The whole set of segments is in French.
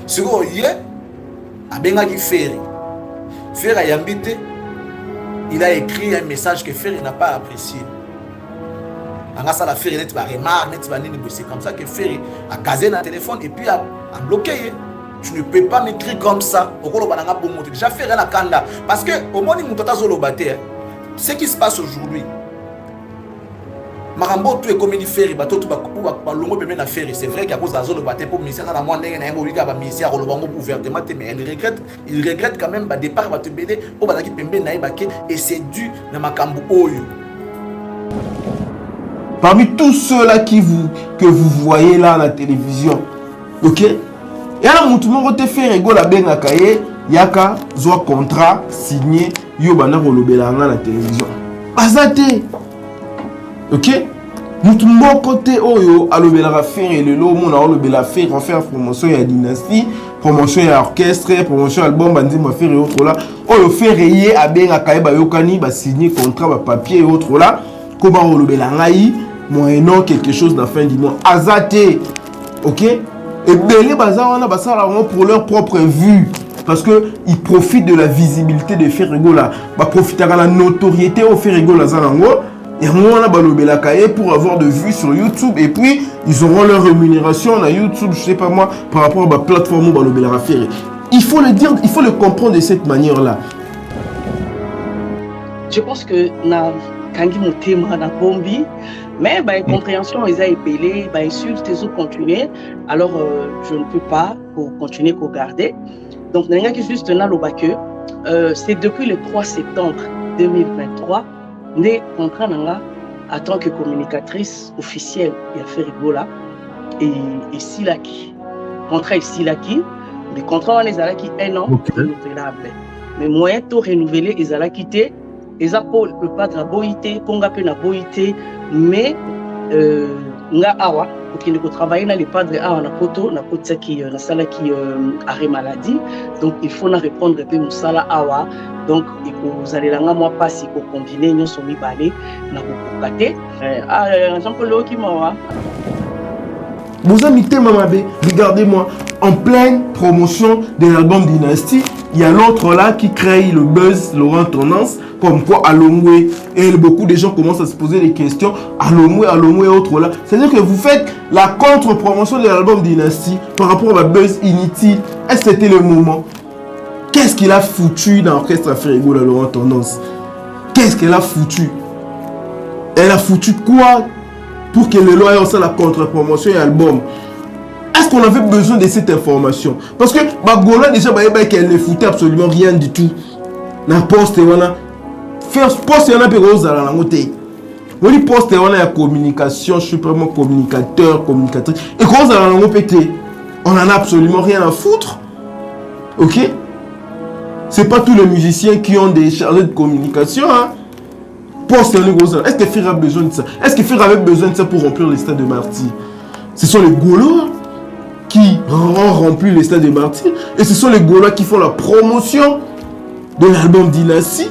sikoyo ye abengaki Ferry. Ferry ayambi te, il a écrit un message que Ferry n'a pas apprécié. Angasa la Ferry net ba remarque net ba nini, c'est comme ça que Ferry a casé dans le téléphone et puis a bloqué. Tu ne peux pas m'écrire comme ça. Déjà Ferry na kanda parce que au moins il mutata zolobate. Ce qui se passe aujourd'hui, Marambo tout est comme il Ferry bato tout ba longo pembe na Ferry, c'est vrai qu'il y a cause à zolobate pour ministère na moi ndenge na ngo bika ba ministère rolobango ouvertement mais il regrette quand même ba départ ba tebele po ba ki pembe na ibake et c'est dû na makambo oyo. Parmi tous ceux-là que vous voyez là à la télévision, ok? Et alors, tout le monde te fait rigoler à benga kaye, yaka zoa contrat signé yo bana kolobela na la télévision. Bazate, ok? Tout le monde côté oyo alobela faire et le lo mon a olobela faire en faire promotion ya dynastie, promotion ya orchestre, promotion album bandi ma faire et autres là. Oyo faire yé à benga kaye ba yokani ba signer contrat ba papier et autres là. Comment olobela ngai moyennant quelque chose dans la fin du mois. Azate, ok? Et belé baza pour leur propre vue. Parce qu'ils profitent de la visibilité de Ferrigola. Ils profitent de la notoriété au Ferrigola Zalango. Et on a balobela kaye pour avoir de vues sur YouTube. Et puis, ils auront leur rémunération à YouTube, je sais pas moi, par rapport à la plateforme balobela Ferri. Il faut le dire, il faut le comprendre de cette manière-là. Je pense que na kangi motema na bombi. Mais bah, compréhension, ils ont épelé, bah, insulte, ils ont continué. Alors, je ne peux pas continuer à garder. Donc, il y a juste un que c'est depuis le 3 septembre 2023, né contrat en tant que communicatrice officielle et affaire Rigola et Silaki. Contrat et Silaki, les contrats on les a qui un an renouvelable. Mais moyen tout renouvelé, ils ont quitté. Les apôtres ne peuvent pas être boïté, Konga peut être boïté, mais nga awa pour qu'il travailler dans les padres awa na poto na poto qui na sala qui arrêt maladie, donc il faut na répondre un peu musala awa, donc il faut vous allez là moi pas si pour combiner nous sommes balé na kokate Jean-Paul qui m'a Vous avez Mamabe, regardez-moi, en pleine promotion de l'album Dynastie, il y a l'autre là qui crée le buzz, Laurent Tendance, comme quoi Alomwe, et beaucoup de gens commencent à se poser des questions, Alomwe et autres là. C'est-à-dire que vous faites la contre-promotion de l'album Dynastie par rapport à la buzz inutile. Est-ce que c'était le moment? Qu'est-ce qu'il a foutu dans l'orchestre Ferrigo, la Laurent Tendance? Qu'est-ce qu'elle a foutu? Elle a foutu quoi pour que le loi ait la contre-promotion et l'album? Est-ce qu'on avait besoin de cette information? Parce que Bagola déjà qu'elle ne foutait absolument rien du tout. Na poste wana faire poste wana pe roza la ngote. Woli poste wana ya communication, je suis vraiment communicateur, communicatrice. Et roza la ngote pété. On en a absolument rien à foutre. OK? C'est pas tous les musiciens qui ont des chargés de communication hein. Poste wana roza. Est-ce que Fer a besoin de ça? Est-ce que Fer avait besoin de ça pour remplir les stades de martyrs? Ce sont les Gaulois qui ont rempli les stades de martyrs. Et ce sont les Gaulois qui font la promotion de l'album Dynastie.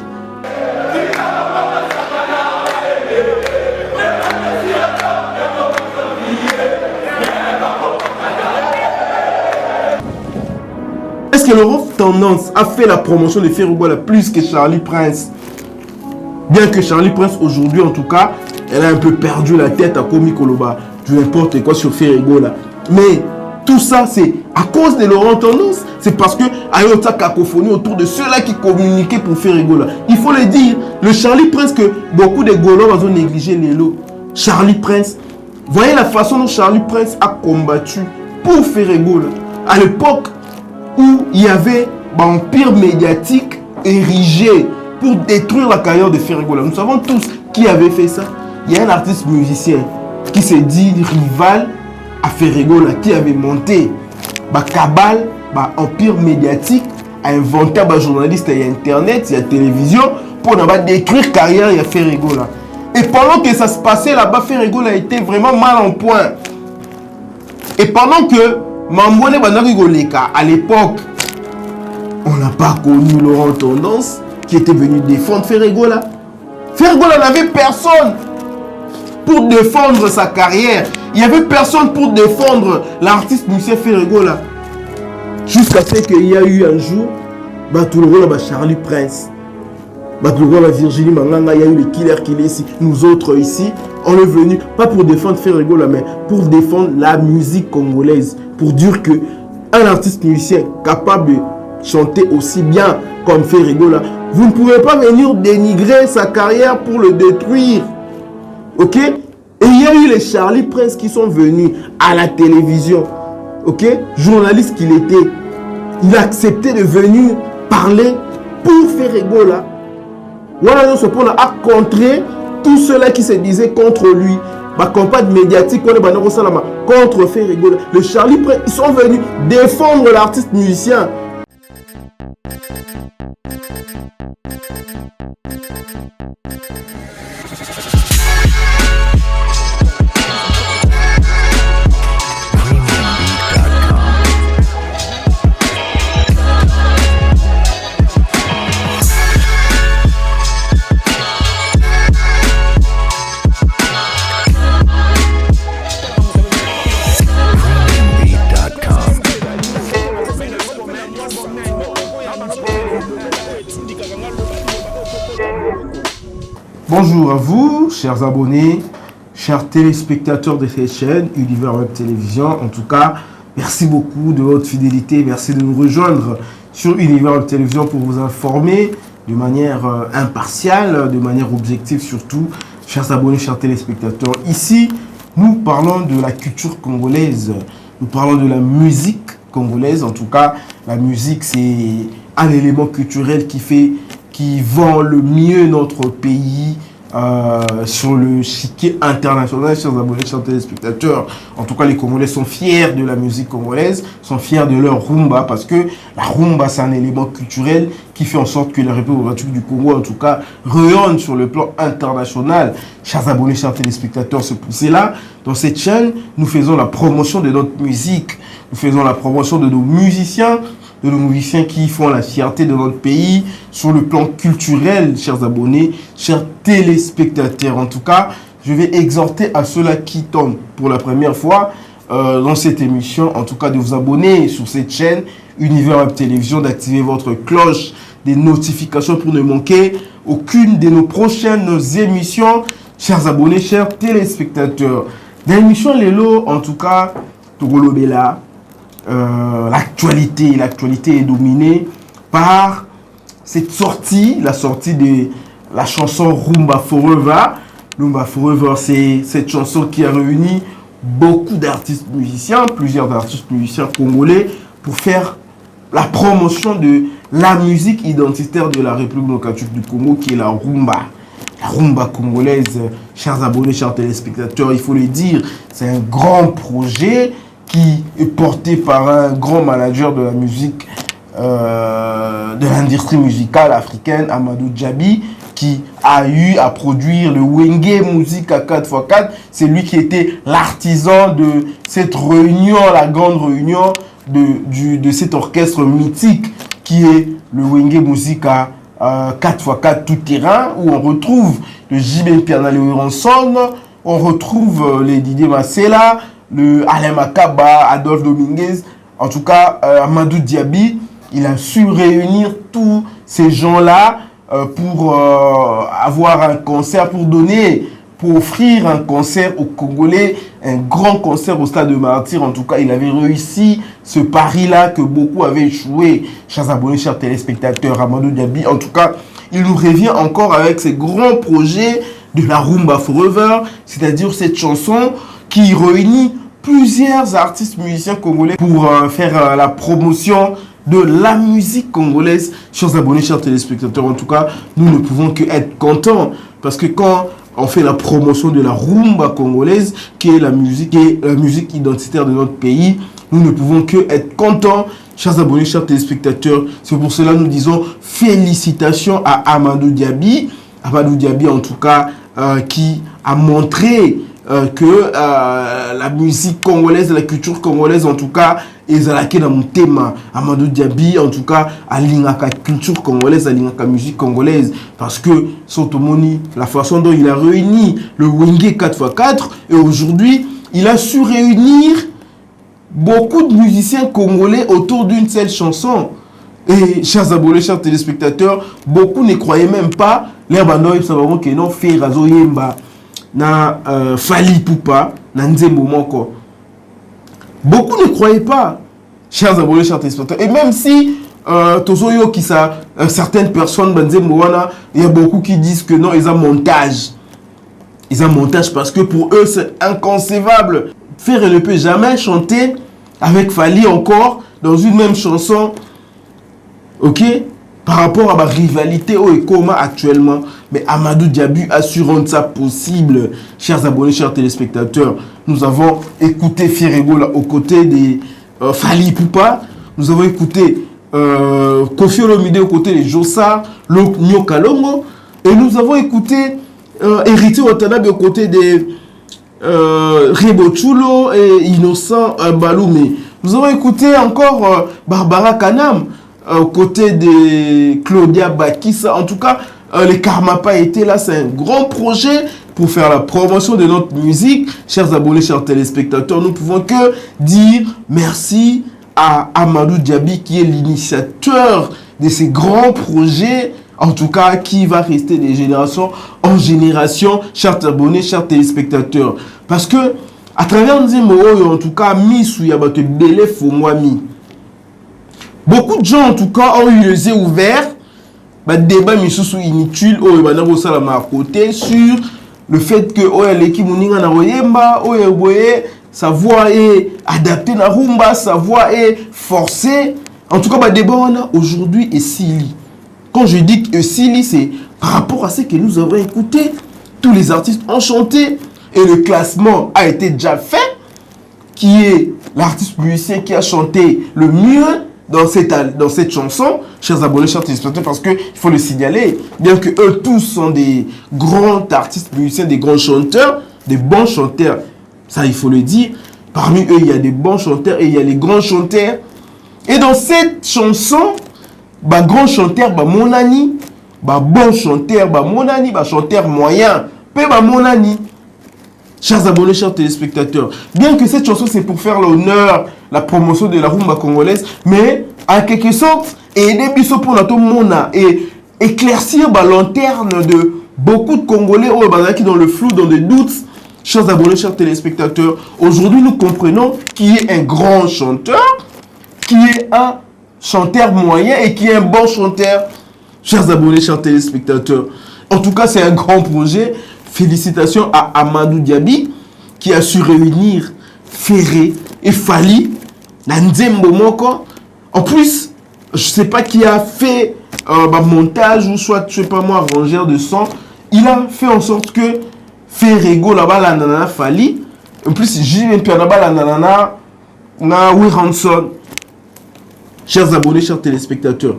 Est-ce que Laurent Tendance a fait la promotion de Ferrigola plus que Charlie Prince? Bien que Charlie Prince aujourd'hui en tout cas, elle a un peu perdu la tête à Komi Koloba, du n'importe quoi sur Ferrigola. Mais tout ça, c'est à cause de Laurent Tendance. C'est parce qu'il y a une cacophonie autour de ceux-là qui communiquaient pour Ferrigola. Il faut le dire. Le Charlie Prince que beaucoup de Gaulois ont négligé les lots. Charlie Prince. Voyez la façon dont Charlie Prince a combattu pour Ferrigola. À l'époque où il y avait un empire médiatique érigé pour détruire la carrière de Ferrigola. Nous savons tous qui avait fait ça. Il y a un artiste musicien qui s'est dit rival à Ferrigola, qui avait monté la cabale, empire médiatique, a inventé un journaliste, il y a internet, il y a télévision, pour détruire la carrière de Ferrigola. Et pendant que ça se passait là-bas, Ferrigola était vraiment mal en point. Et pendant que Mambouane Banarigoleka, à l'époque, on n'a pas connu Laurent Tendance, qui était venu défendre Ferrigola. Ferrigola n'avait personne pour défendre sa carrière. Il n'y avait personne pour défendre l'artiste musicien Ferrigola. Jusqu'à ce qu'il y a eu un jour, Charlie Prince, Virginie Manganga, il y a eu les Killer Kilesi, nous autres ici, on est venus, pas pour défendre Ferregola, mais pour défendre la musique congolaise, pour dire que un artiste musicien capable de chanter aussi bien comme Ferregola, vous ne pouvez pas venir dénigrer sa carrière pour le détruire. Ok? Et il y a eu les Charlie Prince qui sont venus à la télévision. Ok? Journaliste qu'il était, il a accepté de venir parler pour Ferregola. Voilà, nous sommes à contrer tous ceux-là qui se disaient contre lui. Ma campagne médiatique contre Ferregola. Les Charlie Prince, ils sont venus défendre l'artiste musicien. Bonjour à vous, chers abonnés, chers téléspectateurs de cette chaîne Univers Web Télévision. En tout cas, merci beaucoup de votre fidélité. Merci de nous rejoindre sur Univers Web Télévision pour vous informer de manière impartiale, de manière objective surtout. Chers abonnés, chers téléspectateurs, ici, nous parlons de la culture congolaise. Nous parlons de la musique congolaise. En tout cas, la musique, c'est un élément culturel qui vend le mieux notre pays sur le chiquier international, chers abonnés, chers téléspectateurs. En tout cas, les Congolais sont fiers de la musique congolaise, sont fiers de leur rumba, parce que la rumba, c'est un élément culturel qui fait en sorte que la République du Congo, en tout cas, rayonne sur le plan international. Chers abonnés, chers téléspectateurs, c'est pour cela, dans cette chaîne, nous faisons la promotion de notre musique, nous faisons la promotion de nos musiciens, qui font la fierté de notre pays sur le plan culturel, chers abonnés, chers téléspectateurs. En tout cas, je vais exhorter à ceux-là qui tombent pour la première fois dans cette émission, en tout cas de vous abonner sur cette chaîne Univers Web Télévision, d'activer votre cloche des notifications pour ne manquer aucune de nos prochaines émissions. Chers abonnés, chers téléspectateurs, dans l'émission Lelo, en tout cas, Togolobela, l'actualité est dominée par cette sortie, la sortie de la chanson Rumba Forever. Rumba Forever, c'est cette chanson qui a réuni beaucoup d'artistes musiciens, plusieurs artistes musiciens congolais, pour faire la promotion de la musique identitaire de la République démocratique du Congo, qui est la rumba. La rumba congolaise, chers abonnés, chers téléspectateurs, il faut le dire, c'est un grand projet qui est porté par un grand manager de la musique, de l'industrie musicale africaine, Amadou Djabi, qui a eu à produire le Wenge Musique à 4x4. C'est lui qui était l'artisan de cette réunion, la grande réunion de cet orchestre mythique qui est le Wenge Musique à 4x4 tout terrain, où on retrouve le J.B. Pianale-Ranson, on retrouve les Didier Massela, le Alain Makaba, Adolphe Dominguez. En tout cas, Amadou Djabi, il a su réunir tous ces gens-là pour avoir un concert, pour offrir un concert aux Congolais, un grand concert au Stade de Martyrs. En tout cas, il avait réussi ce pari-là que beaucoup avaient échoué. Chers abonnés, chers téléspectateurs, Amadou Djabi, en tout cas, il nous revient encore avec ces grands projets de la Rumba Forever, c'est-à-dire cette chanson qui réunit plusieurs artistes musiciens congolais pour faire la promotion de la musique congolaise. Chers abonnés, chers téléspectateurs, en tout cas, nous ne pouvons que être contents, parce que quand on fait la promotion de la rumba congolaise, qui est la musique identitaire de notre pays, nous ne pouvons que être contents. Chers abonnés, chers téléspectateurs, c'est pour cela que nous disons félicitations à Amadou Djabi. Amadou Djabi, en tout cas, qui a montré que la musique congolaise, la culture congolaise, en tout cas, ezalaki na mutema. Amadou Djabi, en tout cas, alingaka culture congolaise, alingaka musique congolaise, parce que Sotomoni, la façon dont il a réuni le Wenge 4x4, et aujourd'hui, il a su réunir beaucoup de musiciens congolais autour d'une seule chanson. Et chers abonnés, chers téléspectateurs, beaucoup ne croyaient même pas les abandons savent que non fait razo yemba na Fally Ipupa na Nzembo moko. Beaucoup ne croyaient pas, chers abonnés, chers téléspectateurs. Et même si tozoyo qui ça certaines personnes Nzembo wana, il y a beaucoup qui disent que non, ils ont montage. Ils ont montage parce que pour eux c'est inconcevable. Ferré ne peut jamais chanter avec Fally encore dans une même chanson. Ok, par rapport à ma rivalité au Ekoma actuellement, mais Amadou Diaby a su rendre ça possible. Chers abonnés, chers téléspectateurs, nous avons écouté Ferrego là aux côtés de Fally Ipupa, nous avons écouté Koffi Olomide aux côtés de Jossa, Nyo Kalongo, et nous avons écouté Héritier Watanabe aux côtés de Rebo Chulo et Innocent Baloumé. Nous avons écouté encore Barbara Kanam aux côtés de Claudia Bakissa. En tout cas, les Karmapa étaient là. C'est un grand projet pour faire la promotion de notre musique. Chers abonnés, chers téléspectateurs, nous pouvons que dire merci à Amadou Diaby qui est l'initiateur de ces grands projets. En tout cas, qui va rester de génération en génération, chers abonnés, chers téléspectateurs. Parce que, à travers Nzembo, en tout cas, beaucoup de gens, en tout cas, ont eu les yeux ouverts. Débat inutile à côté sur le fait que l'équipe Moninga na sa voix est adaptée na rumba, sa voix est forcée. En tout cas, débat aujourd'hui est Sili. Quand je dis que Sili, c'est par rapport à ce que nous avons écouté. Tous les artistes ont chanté et le classement a été déjà fait. Qui est l'artiste musicien qui a chanté le mieux dans cette chanson, chers abonnés, chers téléspectateurs, parce qu'il faut le signaler, bien que eux tous sont des grands artistes musiciens, des grands chanteurs, des bons chanteurs, ça il faut le dire, parmi eux il y a des bons chanteurs et il y a les grands chanteurs, et dans cette chanson, grand chanteur, monani, bon chanteur, monani, chanteur moyen, monani. Chers abonnés, chers téléspectateurs, bien que cette chanson c'est pour faire l'honneur, la promotion de la rumba congolaise, mais en quelque sorte, aider Bisso pour notre monde et éclaircir la lanterne de beaucoup de Congolais qui dans le flou, dans des doutes. Chers abonnés, chers téléspectateurs, aujourd'hui nous comprenons qui est un grand chanteur, qui est un chanteur moyen et qui est un bon chanteur. Chers abonnés, chers téléspectateurs, en tout cas c'est un grand projet. Félicitations à Amadou Diaby qui a su réunir Ferré et Fally, Nzembo moko. En plus, je sais pas qui a fait montage ou soit, je sais pas moi, rangeur de son. Il a fait en sorte que Ferrego là-bas, la nanana Fally. En plus, j'ai un peu là-bas, la nanana na Wiranson. Chers abonnés, chers téléspectateurs,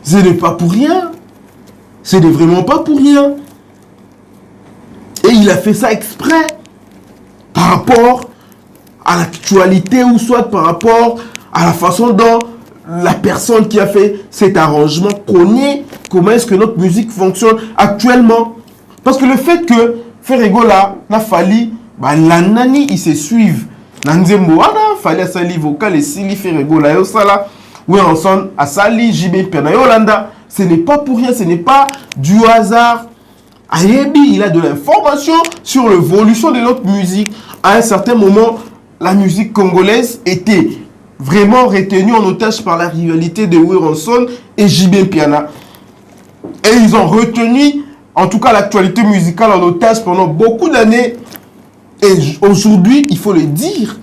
ce n'est pas pour rien. Ce n'est vraiment pas pour rien. Et il a fait ça exprès par rapport à l'actualité ou soit par rapport à la façon dont la personne qui a fait cet arrangement connaît comment est-ce que notre musique fonctionne actuellement. Parce que le fait que Ferrego là, n'a Fally, la nani, ils se suivent. Nzembo, Fally a sali vocal et Sili Ferrego là, yosala, oui, ensemble, a sali, JB Pena Yolanda. Ce n'est pas pour rien, ce n'est pas du hasard. Ayebi, il a de l'information sur l'évolution de notre musique. À un certain moment, la musique congolaise était vraiment retenue en otage par la rivalité de Wiranson et JB Piana. Et ils ont retenu, en tout cas, l'actualité musicale en otage pendant beaucoup d'années. Et aujourd'hui, il faut le dire,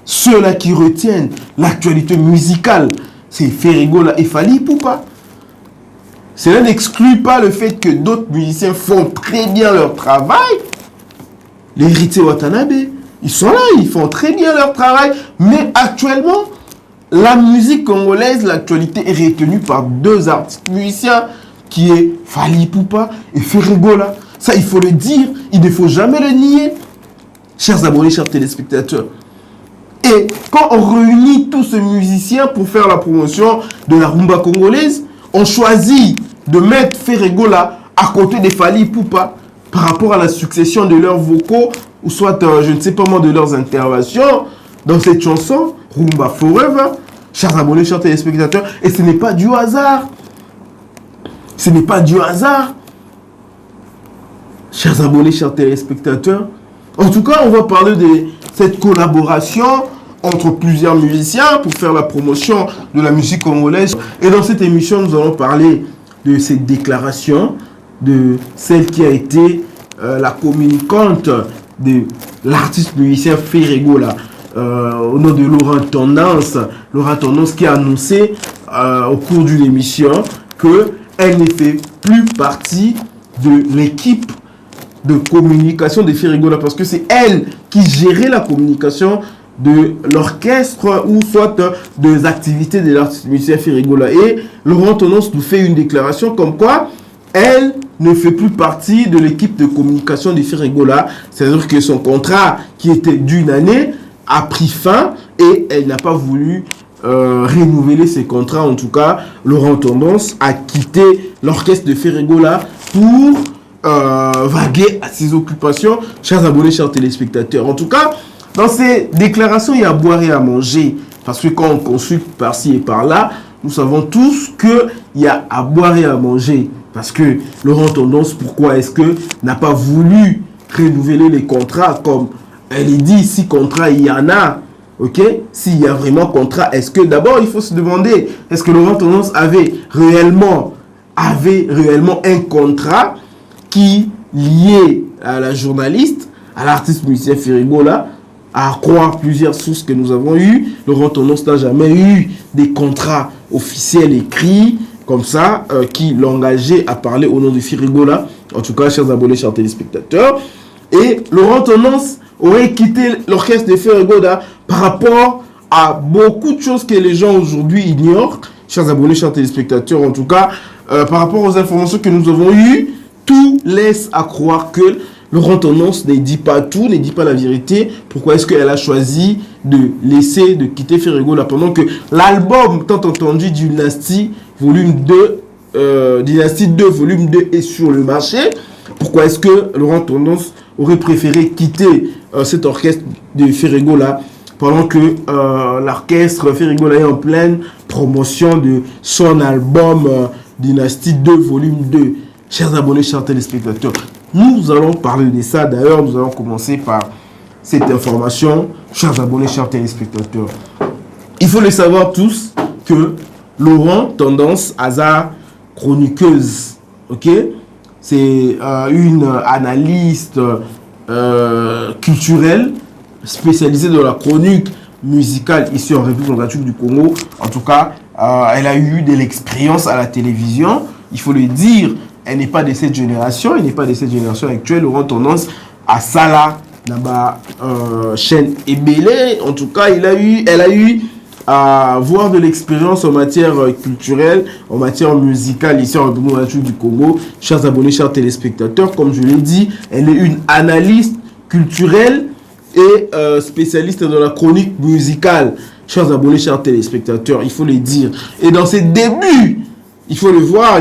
ceux-là qui retiennent l'actualité musicale, c'est Ferrego et Fally Ipupa. Cela n'exclut pas le fait que d'autres musiciens font très bien leur travail. Les Héritier Watanabe, ils sont là, ils font très bien leur travail. Mais actuellement, la musique congolaise, l'actualité est retenue par deux artistes musiciens qui est Fally Ipupa et Ferrego là. Ça, il faut le dire, il ne faut jamais le nier. Chers abonnés, chers téléspectateurs. Et quand on réunit tous ces musiciens pour faire la promotion de la rumba congolaise, on choisit de mettre Ferrego là à côté de Fally Ipupa par rapport à la succession de leurs vocaux ou soit, je ne sais pas moi, de leurs interventions. dans cette chanson, Rumba Forever, chers abonnés, chers téléspectateurs, et ce n'est pas du hasard. Ce n'est pas du hasard. Chers abonnés, chers téléspectateurs, en tout cas, on va parler de cette collaboration entre plusieurs musiciens pour faire la promotion de la musique congolaise. Et dans cette émission, nous allons parler de cette déclaration, de celle qui a été la communicante de l'artiste musicien Ferego, au nom de Laurent Tendance. Laurent Tendance qui a annoncé au cours d'une émission qu'elle ne fait plus partie de l'équipe de communication de Ferego, parce que c'est elle qui gérait la communication de l'orchestre ou soit des activités de l'artiste musicien Ferego. Et Laurent Tendance nous fait une déclaration comme quoi elle ne fait plus partie de l'équipe de communication de Ferego. C'est-à-dire que son contrat qui était d'une année a pris fin et elle n'a pas voulu renouveler ses contrats. En tout cas, Laurent Tendance a quitté l'orchestre de Ferego pour vaguer à ses occupations. Chers abonnés, chers téléspectateurs, en tout cas, dans ces déclarations, il y a à boire et à manger. Parce que quand on consulte par-ci et par-là, nous savons tous qu'il y a à boire et à manger. Parce que Laurent Tendance, pourquoi est-ce que n'a pas voulu renouveler les contrats comme elle est dit, si contrat il y en a, ok? S'il y a vraiment contrat, est-ce que d'abord il faut se demander, est-ce que Laurent Tendance avait réellement un contrat qui lié à la journaliste, à l'artiste musicien Ferego à croire plusieurs sources que nous avons eues. Laurent Tendance n'a jamais eu des contrats officiels écrits comme ça qui l'engageaient à parler au nom de Ferego. En tout cas, chers abonnés, chers téléspectateurs. Et Laurent Tendance aurait quitté l'orchestre de Ferego par rapport à beaucoup de choses que les gens aujourd'hui ignorent. Chers abonnés, chers téléspectateurs, en tout cas, par rapport aux informations que nous avons eues, tout laisse à croire que Laurent Tendance ne dit pas tout, ne dit pas la vérité. Pourquoi est-ce qu'elle a choisi de quitter Ferego pendant que l'album tant entendu Dynastie volume 2, Dynastie 2 volume 2 est sur le marché? Pourquoi est-ce que Laurent Tendance aurait préféré quitter cet orchestre de Ferego pendant que l'orchestre Ferego est en pleine promotion de son album Dynastie 2 volume 2? Chers abonnés, chers téléspectateurs, nous allons parler de ça. D'ailleurs, nous allons commencer par cette information. Chers abonnés, chers téléspectateurs, il faut le savoir tous que Laurent Tendance, hasard chroniqueuse, ok? C'est une analyste culturelle spécialisée dans la chronique musicale ici en République démocratique du Congo. En tout cas, elle a eu de l'expérience à la télévision. Il faut le dire, elle n'est pas de cette génération, elle n'est pas de cette génération actuelle. Laurent Tendance à Sala, chaîne Ebélé. En tout cas, elle a eu à avoir de l'expérience en matière culturelle, en matière musicale ici en République démocratique du Congo. Chers abonnés, chers téléspectateurs, comme je l'ai dit, elle est une analyste culturelle et spécialiste dans la chronique musicale. Chers abonnés, chers téléspectateurs, il faut le dire. Et dans ses débuts, il faut le voir,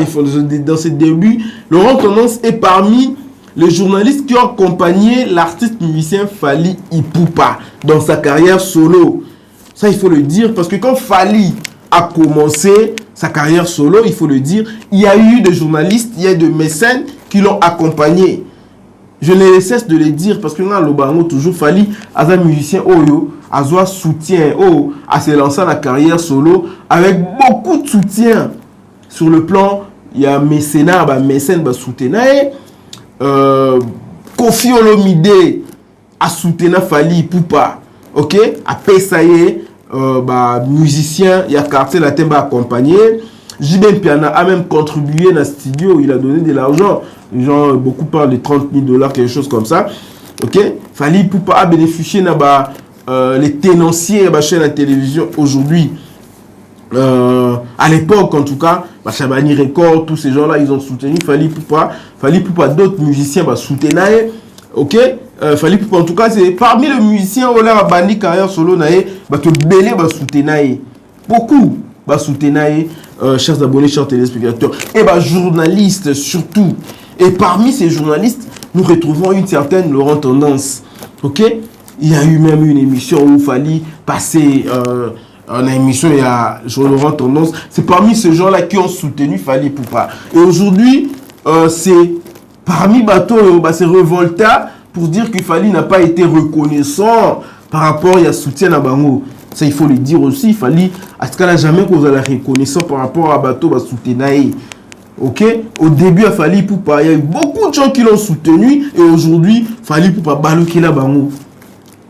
dans ses débuts, Laurent Tendance est parmi les journalistes qui ont accompagné l'artiste musicien Fally Ipupa dans sa carrière solo. Ça, il faut le dire, parce que quand Fally a commencé sa carrière solo, il faut le dire, il y a eu des journalistes, il y a des mécènes qui l'ont accompagné. Je ne cesse de le dire, parce que dans le bango, toujours Fally, as un musicien, a un soutien, à se lancer la carrière solo, avec beaucoup de soutien. Sur le plan, il y a mécénat, mécène, soutenir. Kofi Olomide a soutenu Fally Ipupa. Ok? Après ça y est, musicien, il y a quartier la thème accompagné. JB Piana a même contribué dans le studio, il a donné de l'argent. Les gens, beaucoup parlent de $30,000, quelque chose comme ça. Ok? Fally Ipupa a bénéficié de les ténonsiers de la chaîne de télévision aujourd'hui. À l'époque, en tout cas, Chabani Record, tous ces gens-là, ils ont soutenu Fally Ipupa, d'autres musiciens soutenaient. Ok? Fally Ipupa, en tout cas, c'est parmi les musiciens où là, bandi carrière solo, que belé soutenaient. Beaucoup soutenaient, chers abonnés, chers téléspectateurs, et journalistes surtout. Et parmi ces journalistes, nous retrouvons une certaine Laurent Tendance. Ok? Il y a eu même une émission où il fallait passer une émission, il y a Jean-Laurent Tendance. C'est parmi ces gens-là qui ont soutenu Fally Ipupa. Et aujourd'hui, c'est parmi bateaux, c'est Revolta pour dire que Fally n'a pas été reconnaissant par rapport à soutien à Bango. Ça, il faut le dire aussi. Il fallait, à ce cas-là, jamais qu'on a la reconnaissance par rapport à bateau, soutenu. Ok? Au début, à Fally Ipupa, il y a eu beaucoup de gens qui l'ont soutenu. Et aujourd'hui, Fally Ipupa balouki la Bango.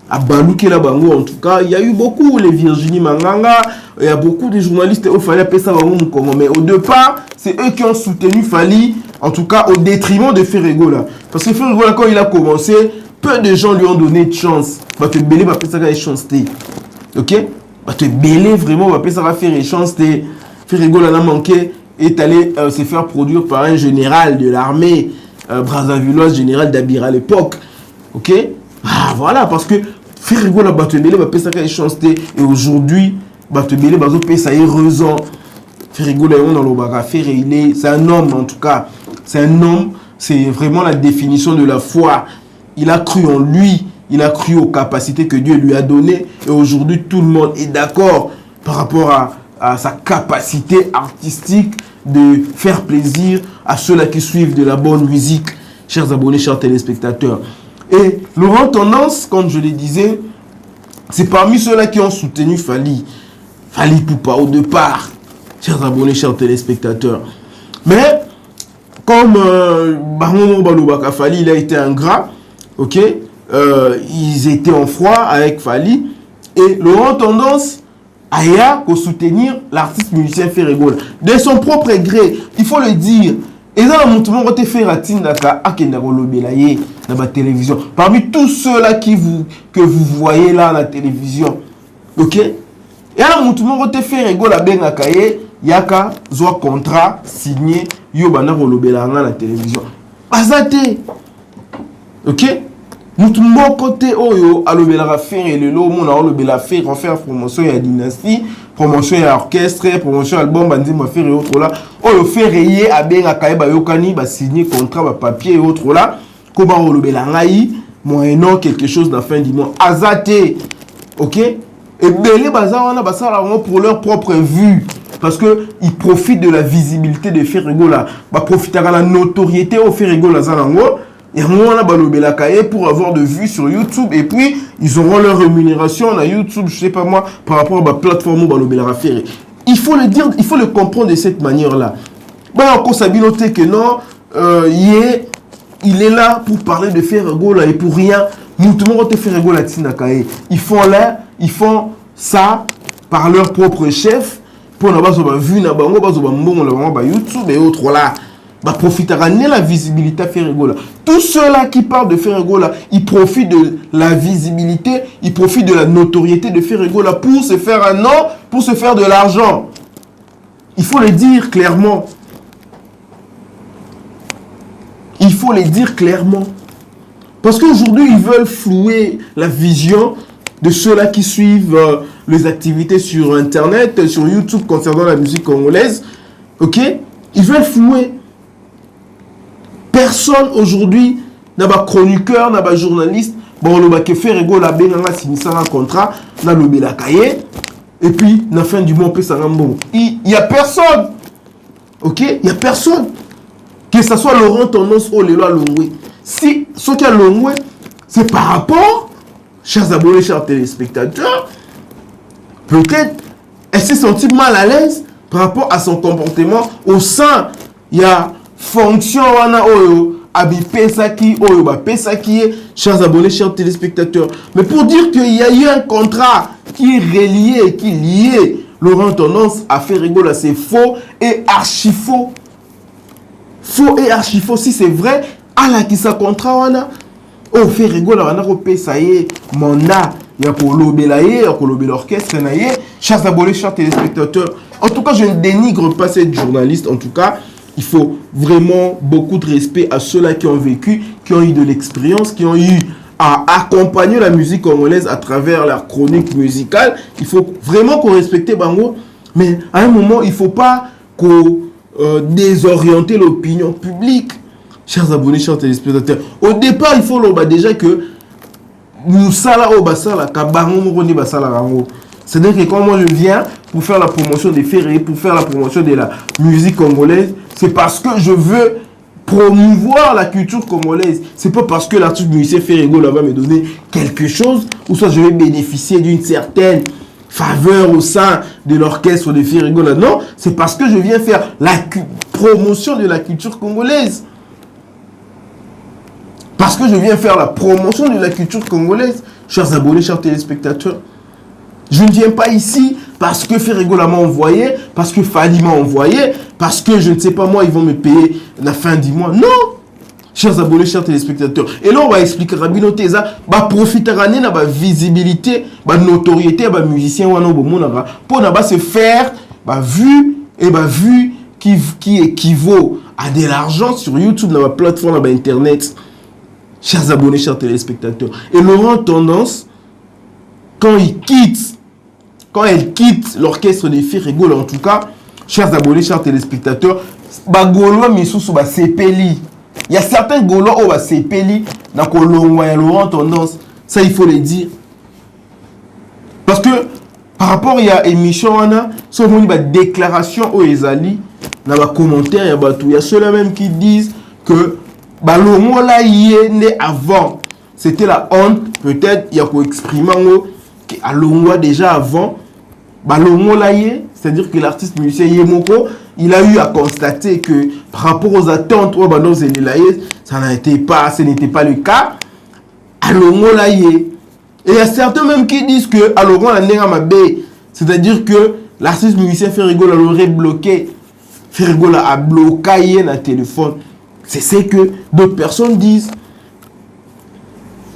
À balouki la Bango, en tout cas, il y a eu beaucoup, les Virginie Manganga, il y a beaucoup de journalistes où Fally appeler ça Bango Mukongo. Mais au départ, c'est eux qui ont soutenu Fally, en tout cas, au détriment de Ferregola. Parce que Ferregola, quand il a commencé, peu de gens lui ont donné de chance. Bah, te belé, bah, ça va chance. Ok? Bah, te belé, vraiment, bah, ça va faire chance. Ferregola n'a manqué, est allé se faire produire par un général de l'armée brazzavilloise, général d'Abira à l'époque. Ok? Ah, voilà, parce que Ferregola, bah, te belé, bah, ça va chance. Et aujourd'hui, bah, te belé, bah, ça y est, raison. Ferregola, dans le baga, c'est un homme, en tout cas. C'est un homme, c'est vraiment la définition de la foi. Il a cru en lui, il a cru aux capacités que Dieu lui a données. Et aujourd'hui, tout le monde est d'accord par rapport à sa capacité artistique de faire plaisir à ceux-là qui suivent de la bonne musique. Chers abonnés, chers téléspectateurs. Et Laurent Tendance, comme je le disais, c'est parmi ceux-là qui ont soutenu Fally Ipupa au départ. Chers abonnés, chers téléspectateurs. Mais, comme Fally, il a été ingrat, ok, ils étaient en froid avec Fally, et Laurent Tendance a pour soutenir l'artiste musicien Ferregola. De son propre gré, il faut le dire. Et dans le monde, on a fait la télévision. Parmi tous ceux-là que vous voyez là à la télévision, ok, et là, on a fait Ferregola il y a qu'un contrat signé Yobana Rolobela à la télévision. Bazate. Ok? Nous côté Oyo, Alobela faire et le lot, mon Alobela faire promotion à Dynastie, promotion à orchestre, promotion à album, bandi ma faire et autres là. Oyo faire et à ben à Kaeba Yokani, ba signer contrat, papier et autres là. Comment Rolobela ngai, moyennant quelque chose la fin du mois. Azate. Ok? Et Belé Bazawana, pour leur propre vue. Parce qu'ils profitent de la visibilité de Ferregola. Ils profitent de la notoriété au Ferregola. Et pour avoir de vues sur YouTube. Et puis, ils auront leur rémunération à YouTube, je ne sais pas moi, par rapport à la plateforme où il faut le dire, il faut le comprendre de cette manière-là. On s'est noté que non, il est là pour parler de Ferregola et pour rien. Ils font ça par leur propre chef. Pour n'avoir pas vu na bango bazo bambongo la bango ba YouTube et autres là ba profiter de la visibilité Ferregola. Tous ceux-là qui parlent de Ferregola, ils profitent de la visibilité, ils profitent de la notoriété de Ferregola pour se faire un nom, pour se faire de l'argent. Il faut le dire clairement. Il faut le dire clairement. Parce qu'aujourd'hui, ils veulent flouer la vision de ceux-là qui suivent les activités sur Internet, sur YouTube concernant la musique congolaise. Ok? Ils veulent flouer. Personne aujourd'hui n'a pas chroniqueur, n'a pas journaliste. Bon, on a fait Ferregola Benanga signé un contrat, n'a lobé la cahier. Et puis, la fin du mois, on peut s'en bon. Il n'y a personne. Ok? Il n'y a personne. Que ce soit Laurent Tendance ou Lelo Longwe. Si ce qui a Longwe, c'est par rapport, chers abonnés, chers téléspectateurs, peut-être elle s'est sentie mal à l'aise par rapport à son comportement au sein. Il y a fonction wana oyo abi pesaki oyo ba pesaki, chers abonnés, chers téléspectateurs. Mais pour dire qu'il y a eu un contrat qui est relié, qui est lié Laurent Tendance à Ferregola, c'est faux et archi faux. Faux et archi faux. Si c'est vrai, à la qui sa contrat wana o Ferregola wana ko pesaye mandat. Il y a pour l'obélaye, il y a pour l'orchestre, chers abonnés, chers téléspectateurs. En tout cas, je ne dénigre pas cette journaliste. En tout cas, il faut vraiment beaucoup de respect à ceux-là qui ont vécu, qui ont eu de l'expérience, qui ont eu à accompagner la musique congolaise à travers leur chronique musicale. Il faut vraiment qu'on respecte Bango. Mais à un moment, il ne faut pas qu'on désorienter l'opinion publique. Chers abonnés, chers téléspectateurs. Au départ, il faut déjà que musala o basala kabango moko ni basala rango. C'est-à-dire que quand moi je viens pour faire la promotion des ferrés, pour faire la promotion de la musique congolaise, c'est parce que je veux promouvoir la culture congolaise. C'est pas parce que l'artiste musicien Ferrego là va me donner quelque chose, ou soit je vais bénéficier d'une certaine faveur au sein de l'orchestre de Ferrego là. Non, c'est parce que je viens faire la promotion de la culture congolaise. Parce que je viens faire la promotion de la culture congolaise. Chers abonnés, chers téléspectateurs, je ne viens pas ici parce que Ferrego m'a envoyé, parce que Fadi m'a envoyé, parce que je ne sais pas moi, ils vont me payer la fin du mois. Non! Chers abonnés, chers téléspectateurs. Et là, on va expliquer Rabino Teza, profiter de la visibilité, la notoriété, les musiciens, pour se faire vue et vue qui équivaut à de l'argent sur YouTube, dans la plateforme, Internet. Chers abonnés, chers téléspectateurs. Et Laurent Tendance, quand elle quitte l'orchestre des Ferrego, en tout cas, chers abonnés, chers téléspectateurs, Gaulois misusu ba sepeli. Il y a certains Gaulois qui sepeli dans Laurent Tendance. Ça, il faut le dire. Parce que par rapport à l'émission, si on a une déclaration aux Ezali, dans les commentaires, il y a ceux-là même qui disent que Balongo là y est né avant. C'était la honte. Peut-être il y a qu'à exprimer à Longwa déjà avant. Balongo là y est. C'est-à-dire que l'artiste musicien Yemoko, il a eu à constater que par rapport aux attentes, ça n'était pas le cas. À Longo là y est. Et il y a certains même qui disent que à Longo la nera mabé. C'est-à-dire que l'artiste musicien Ferrego l'aurait bloqué. Ferrego a bloqué le téléphone. C'est ce que d'autres personnes disent.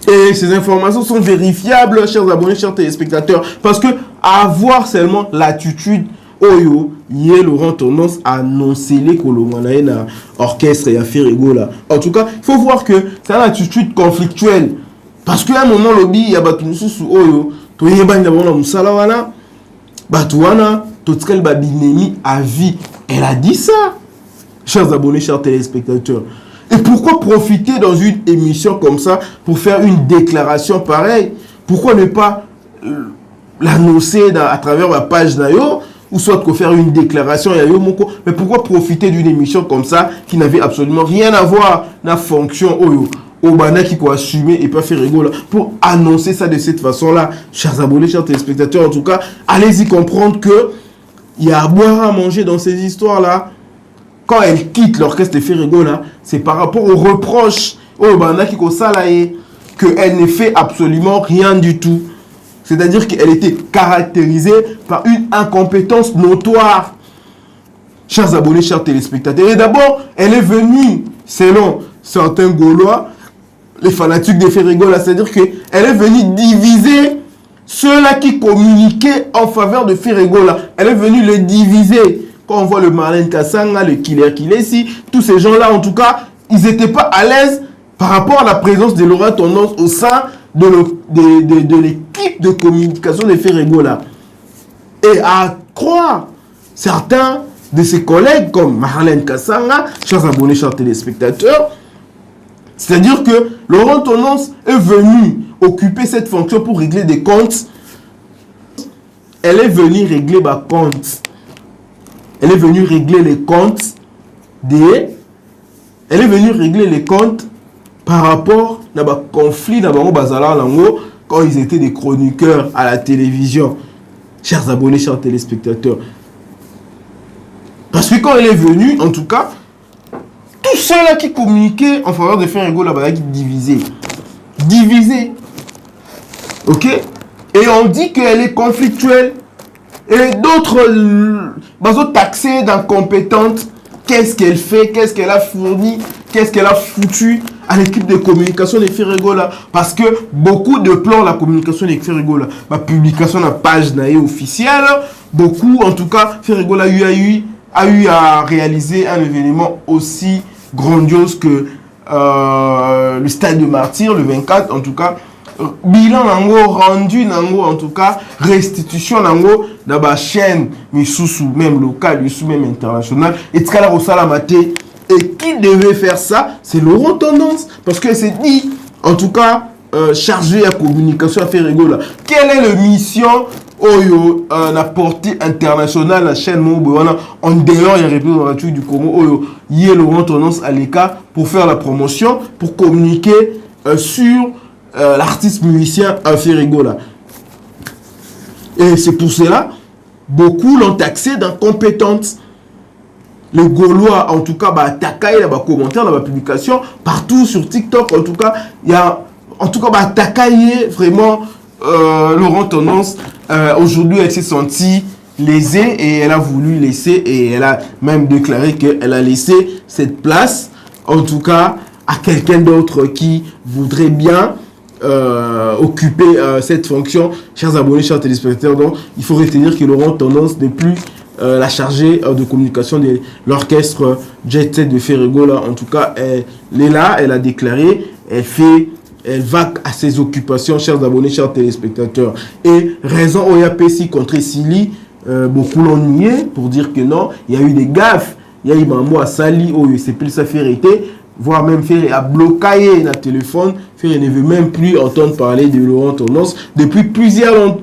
Et ces informations sont vérifiables, chers abonnés, chers téléspectateurs. Parce que avoir seulement l'attitude, Oyo, yé Laurent Tendance à annoncer les Colomanaïna orchestre et à Ferrego là. En tout cas, il faut voir que c'est une attitude conflictuelle. Parce qu'à un moment, lobby, il y a Batounsou Oyo, Toyeba Ndabona Moussalawana, Batouana, Totskel Babinemi à vie. Elle a dit ça. Chers abonnés, chers téléspectateurs. Et pourquoi profiter dans une émission comme ça pour faire une déclaration pareille? Pourquoi ne pas l'annoncer à travers la page Nayo, ou soit faire une déclaration Yayo Moko? Mais pourquoi profiter d'une émission comme ça qui n'avait absolument rien à voir la fonction Oyo Obana qui peut assumer et pas faire rigoler pour annoncer ça de cette façon-là? Chers abonnés, chers téléspectateurs, en tout cas, allez-y comprendre que il y a à boire, à manger dans ces histoires-là. Quand elle quitte l'orchestre de Ferrego, c'est par rapport aux reproches qu'elle ne fait absolument rien du tout. C'est-à-dire qu'elle était caractérisée par une incompétence notoire. Chers abonnés, chers téléspectateurs. Et d'abord, elle est venue, selon certains Gaulois, les fanatiques de Ferrego, c'est-à-dire qu'elle est venue diviser ceux-là qui communiquaient en faveur de Ferrego. Elle est venue les diviser. Quand on voit le Marlène Kassanga, le Killer Kilesi, tous ces gens-là, en tout cas, ils n'étaient pas à l'aise par rapport à la présence de Laurent Tendance au sein de l'équipe de communication de Ferrego. Et à croire, certains de ses collègues, comme Marlène Kassanga, chers abonnés, chers téléspectateurs, c'est-à-dire que Laurent Tendance est venu occuper cette fonction pour régler des comptes. Elle est venue régler des comptes. Elle est venue régler les comptes Elle est venue régler les comptes par rapport à un conflit quand ils étaient des chroniqueurs à la télévision. Chers abonnés, chers téléspectateurs. Parce que quand elle est venue, en tout cas, tous ceux-là qui communiquaient en faveur de Ferrego là-bas, qui divisaient. Ok? Et on dit qu'elle est conflictuelle. Et d'autres taxés d'incompétente. Qu'est-ce qu'elle fait? Qu'est-ce qu'elle a fourni? Qu'est-ce qu'elle a foutu à l'équipe de communication de Ferrego là? Parce que beaucoup de plans la communication de Ferrego là, ma publication la page naïe officielle, beaucoup en tout cas Ferrego là a eu à réaliser un événement aussi grandiose que le stade de Martyrs le 24 en tout cas. Bilan nango rendu nango en tout cas restitution nango dans la chaîne misusu même local même international et tkala rosalamate. Et qui devait faire ça? C'est Laurent Tendance, parce que c'est dit en tout cas chargé à communication à faire rigola. Quelle est la mission Oyo la portée internationale la chaîne Moboana en dehors il répète du Congo Oyo y est Laurent Tendance à l'écart pour faire la promotion pour communiquer sur l'artiste musicien à faire rigola. Et c'est pour cela beaucoup l'ont taxé d'incompétence. Les Gaulois, en tout cas, attaqué, il y a des commentaires dans la publication, partout sur TikTok, en tout cas, il y a, en tout cas, attaqué vraiment Laurent Tendance. Aujourd'hui, elle s'est sentie lésée et elle a voulu laisser, et elle a même déclaré qu'elle a laissé cette place, en tout cas, à quelqu'un d'autre qui voudrait bien occuper cette fonction. Chers abonnés, chers téléspectateurs, donc, il faut retenir que Laurent Tendance n'est plus la chargée de communication de l'orchestre Jet Set de Ferrigola. En tout cas, elle est là, elle a déclaré, elle va à ses occupations, chers abonnés, chers téléspectateurs. Et raison OYAPC contre Sili, beaucoup l'ont nié pour dire que non, il y a eu des gaffes, il y a eu Mamou à Sali, c'est plus sa vérité, voire même Ferré a bloqué le téléphone. Ferré ne veut même plus entendre parler de Laurent Tendance depuis plusieurs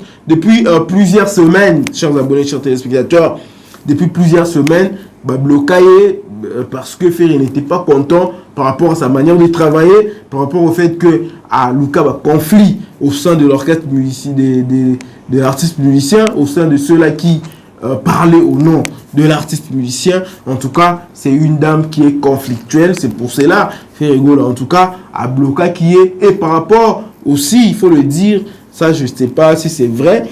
semaines, chers abonnés, chers téléspectateurs. Depuis plusieurs semaines, bloqué parce que Ferré n'était pas content par rapport à sa manière de travailler, par rapport au fait que Lucas conflit au sein de l'orchestre musicien, de l'artiste musicien, au sein de ceux-là qui parler au nom de l'artiste musicien. En tout cas, c'est une dame qui est conflictuelle. C'est pour cela, Ferrigola, en tout cas, a bloqué qui est. Et par rapport aussi, il faut le dire, ça je ne sais pas si c'est vrai,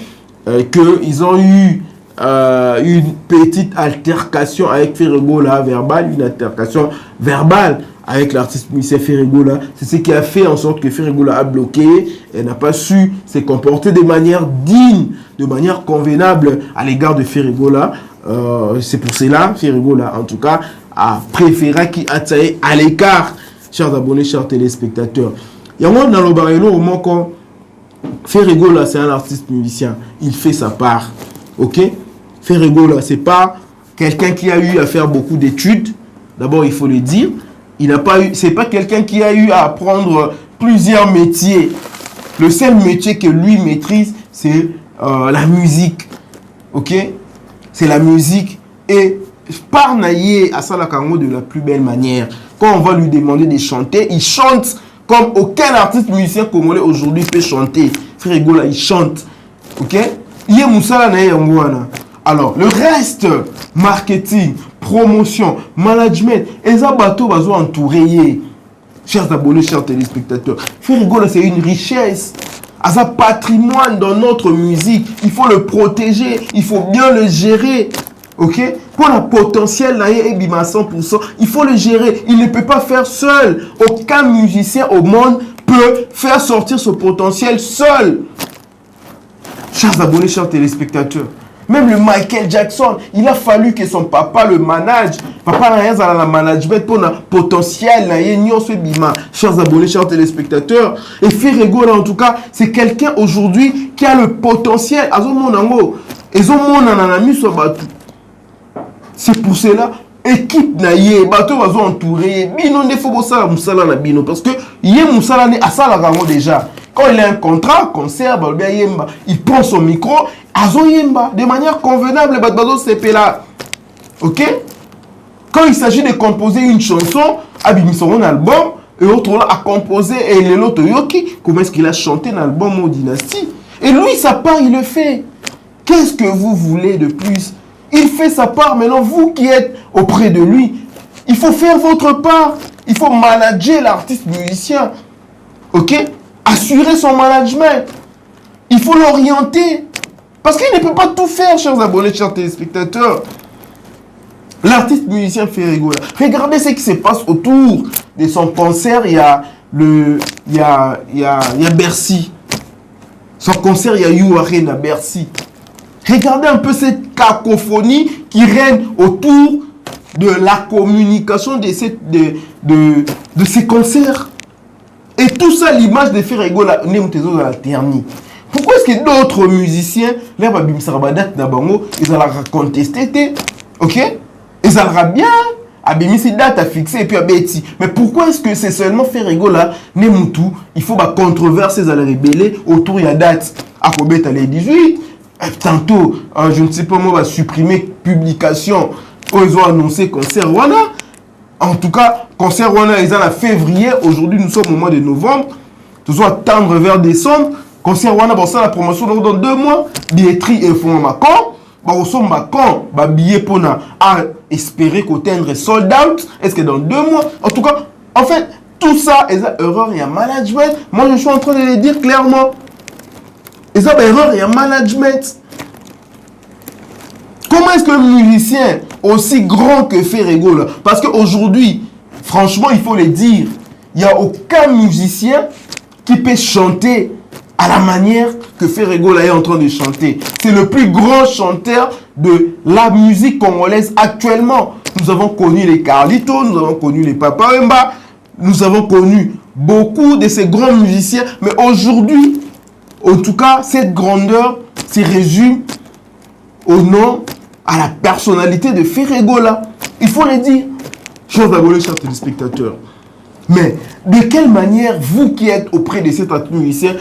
qu'ils ont eu une petite altercation avec Ferrigola verbale, une altercation verbale avec l'artiste musicien Ferrigola. C'est ce qui a fait en sorte que Ferrigola a bloqué et n'a pas su se comporter de manière digne, de manière convenable à l'égard de Ferrigola. C'est pour cela Ferrigola, en tout cas, a préféré qu'il aille à l'écart, chers abonnés, chers téléspectateurs. Il y a un dans le barrel au moment quand Ferrigola, c'est un artiste musicien, il fait sa part. Ok? Ferrigola, c'est pas quelqu'un qui a eu à faire beaucoup d'études. D'abord, il faut le dire. Il n'a pas eu, c'est pas quelqu'un qui a eu à apprendre plusieurs métiers. Le seul métier que lui maîtrise, c'est la musique. Ok? C'est la musique. Et par naïe à Salakango de la plus belle manière. Quand on va lui demander de chanter, il chante comme aucun artiste musicien congolais aujourd'hui peut chanter. Ferrigola, il chante. Ok? Yé Moussala naïe Angouana. Alors, le reste, marketing, promotion, management, et ça, bateau va entourer. Chers abonnés, chers téléspectateurs, Ferrigola, c'est une richesse. À sa patrimoine dans notre musique, il faut le protéger, il faut bien le gérer. Ok? Pour le potentiel, là, est à 100%, il faut le gérer. Il ne peut pas faire seul. Aucun musicien au monde peut faire sortir ce potentiel seul. Chers abonnés, chers téléspectateurs, même le Michael Jackson, il a fallu que son papa le manage. Papa n'a rien à la management pour le potentiel. Chers abonnés, chers téléspectateurs. Et Ferrigola, en tout cas, c'est quelqu'un aujourd'hui qui a le potentiel. C'est pour cela, équipe naïe, bateau va entourer. Bino ne faut pas ça musala na bino parce que yé musala ne asala rango déjà. Quand il a un contrat, concert, il prend son micro, de manière convenable, ok? Quand il s'agit de composer une chanson, son album, et l'autre là a composé, et l'autre yoki, comment est-ce qu'il a chanté dans l'album Dynastie? Et lui, sa part, il le fait. Qu'est-ce que vous voulez de plus? Il fait sa part, maintenant vous qui êtes auprès de lui, il faut faire votre part. Il faut manager l'artiste musicien, ok? Assurer son management. Il faut l'orienter. Parce qu'il ne peut pas tout faire, chers abonnés, chers téléspectateurs. L'artiste musicien Ferrigola. Regardez ce qui se passe autour de son concert. Il y a Bercy. Son concert, il y a You Arène à Bercy. Regardez un peu cette cacophonie qui règne autour de la communication de ces concerts. Et tout ça, l'image de Ferrigola, ils pourquoi est-ce que d'autres musiciens, ils ont contesté, ok? Ils ont bien, Abimisi date à fixer et puis abeti. Mais pourquoi est-ce que c'est seulement Ferrego là, Nemutu, il faut bah controverser à la rébeller autour de la date à Kobeta les 18. Tantôt, je ne sais pas moi, va supprimer publication où ils ont annoncé concert Rwanda. En tout cas, concert Rwanda, ils ont en février. Aujourd'hui, nous sommes au mois de novembre. Nous allons attendre vers décembre. Concert Rwanda, bon, ça, la promotion dans 2 mois. Billetterie et fonds Macron. Bon, on Macron, bah, billet pour espérer qu'on tienne sold out. Est-ce que dans 2 mois? En tout cas, en fait, tout ça, ils ont erreur, il y a management. Moi, je suis en train de le dire clairement. Ils ont erreur, il y a management. Comment est-ce que le musicien aussi grand que Ferrego là? Parce qu'aujourd'hui, franchement, il faut le dire, il n'y a aucun musicien qui peut chanter à la manière que Ferrego là est en train de chanter. C'est le plus grand chanteur de la musique congolaise actuellement. Nous avons connu les Carlitos, nous avons connu les Papa Wemba, nous avons connu beaucoup de ces grands musiciens. Mais aujourd'hui, en tout cas, cette grandeur se résume au nom, à la personnalité de Ferrego là. Il faut le dire. Chers abonnés, chers téléspectateurs. Mais de quelle manière, vous qui êtes auprès de cet musicien,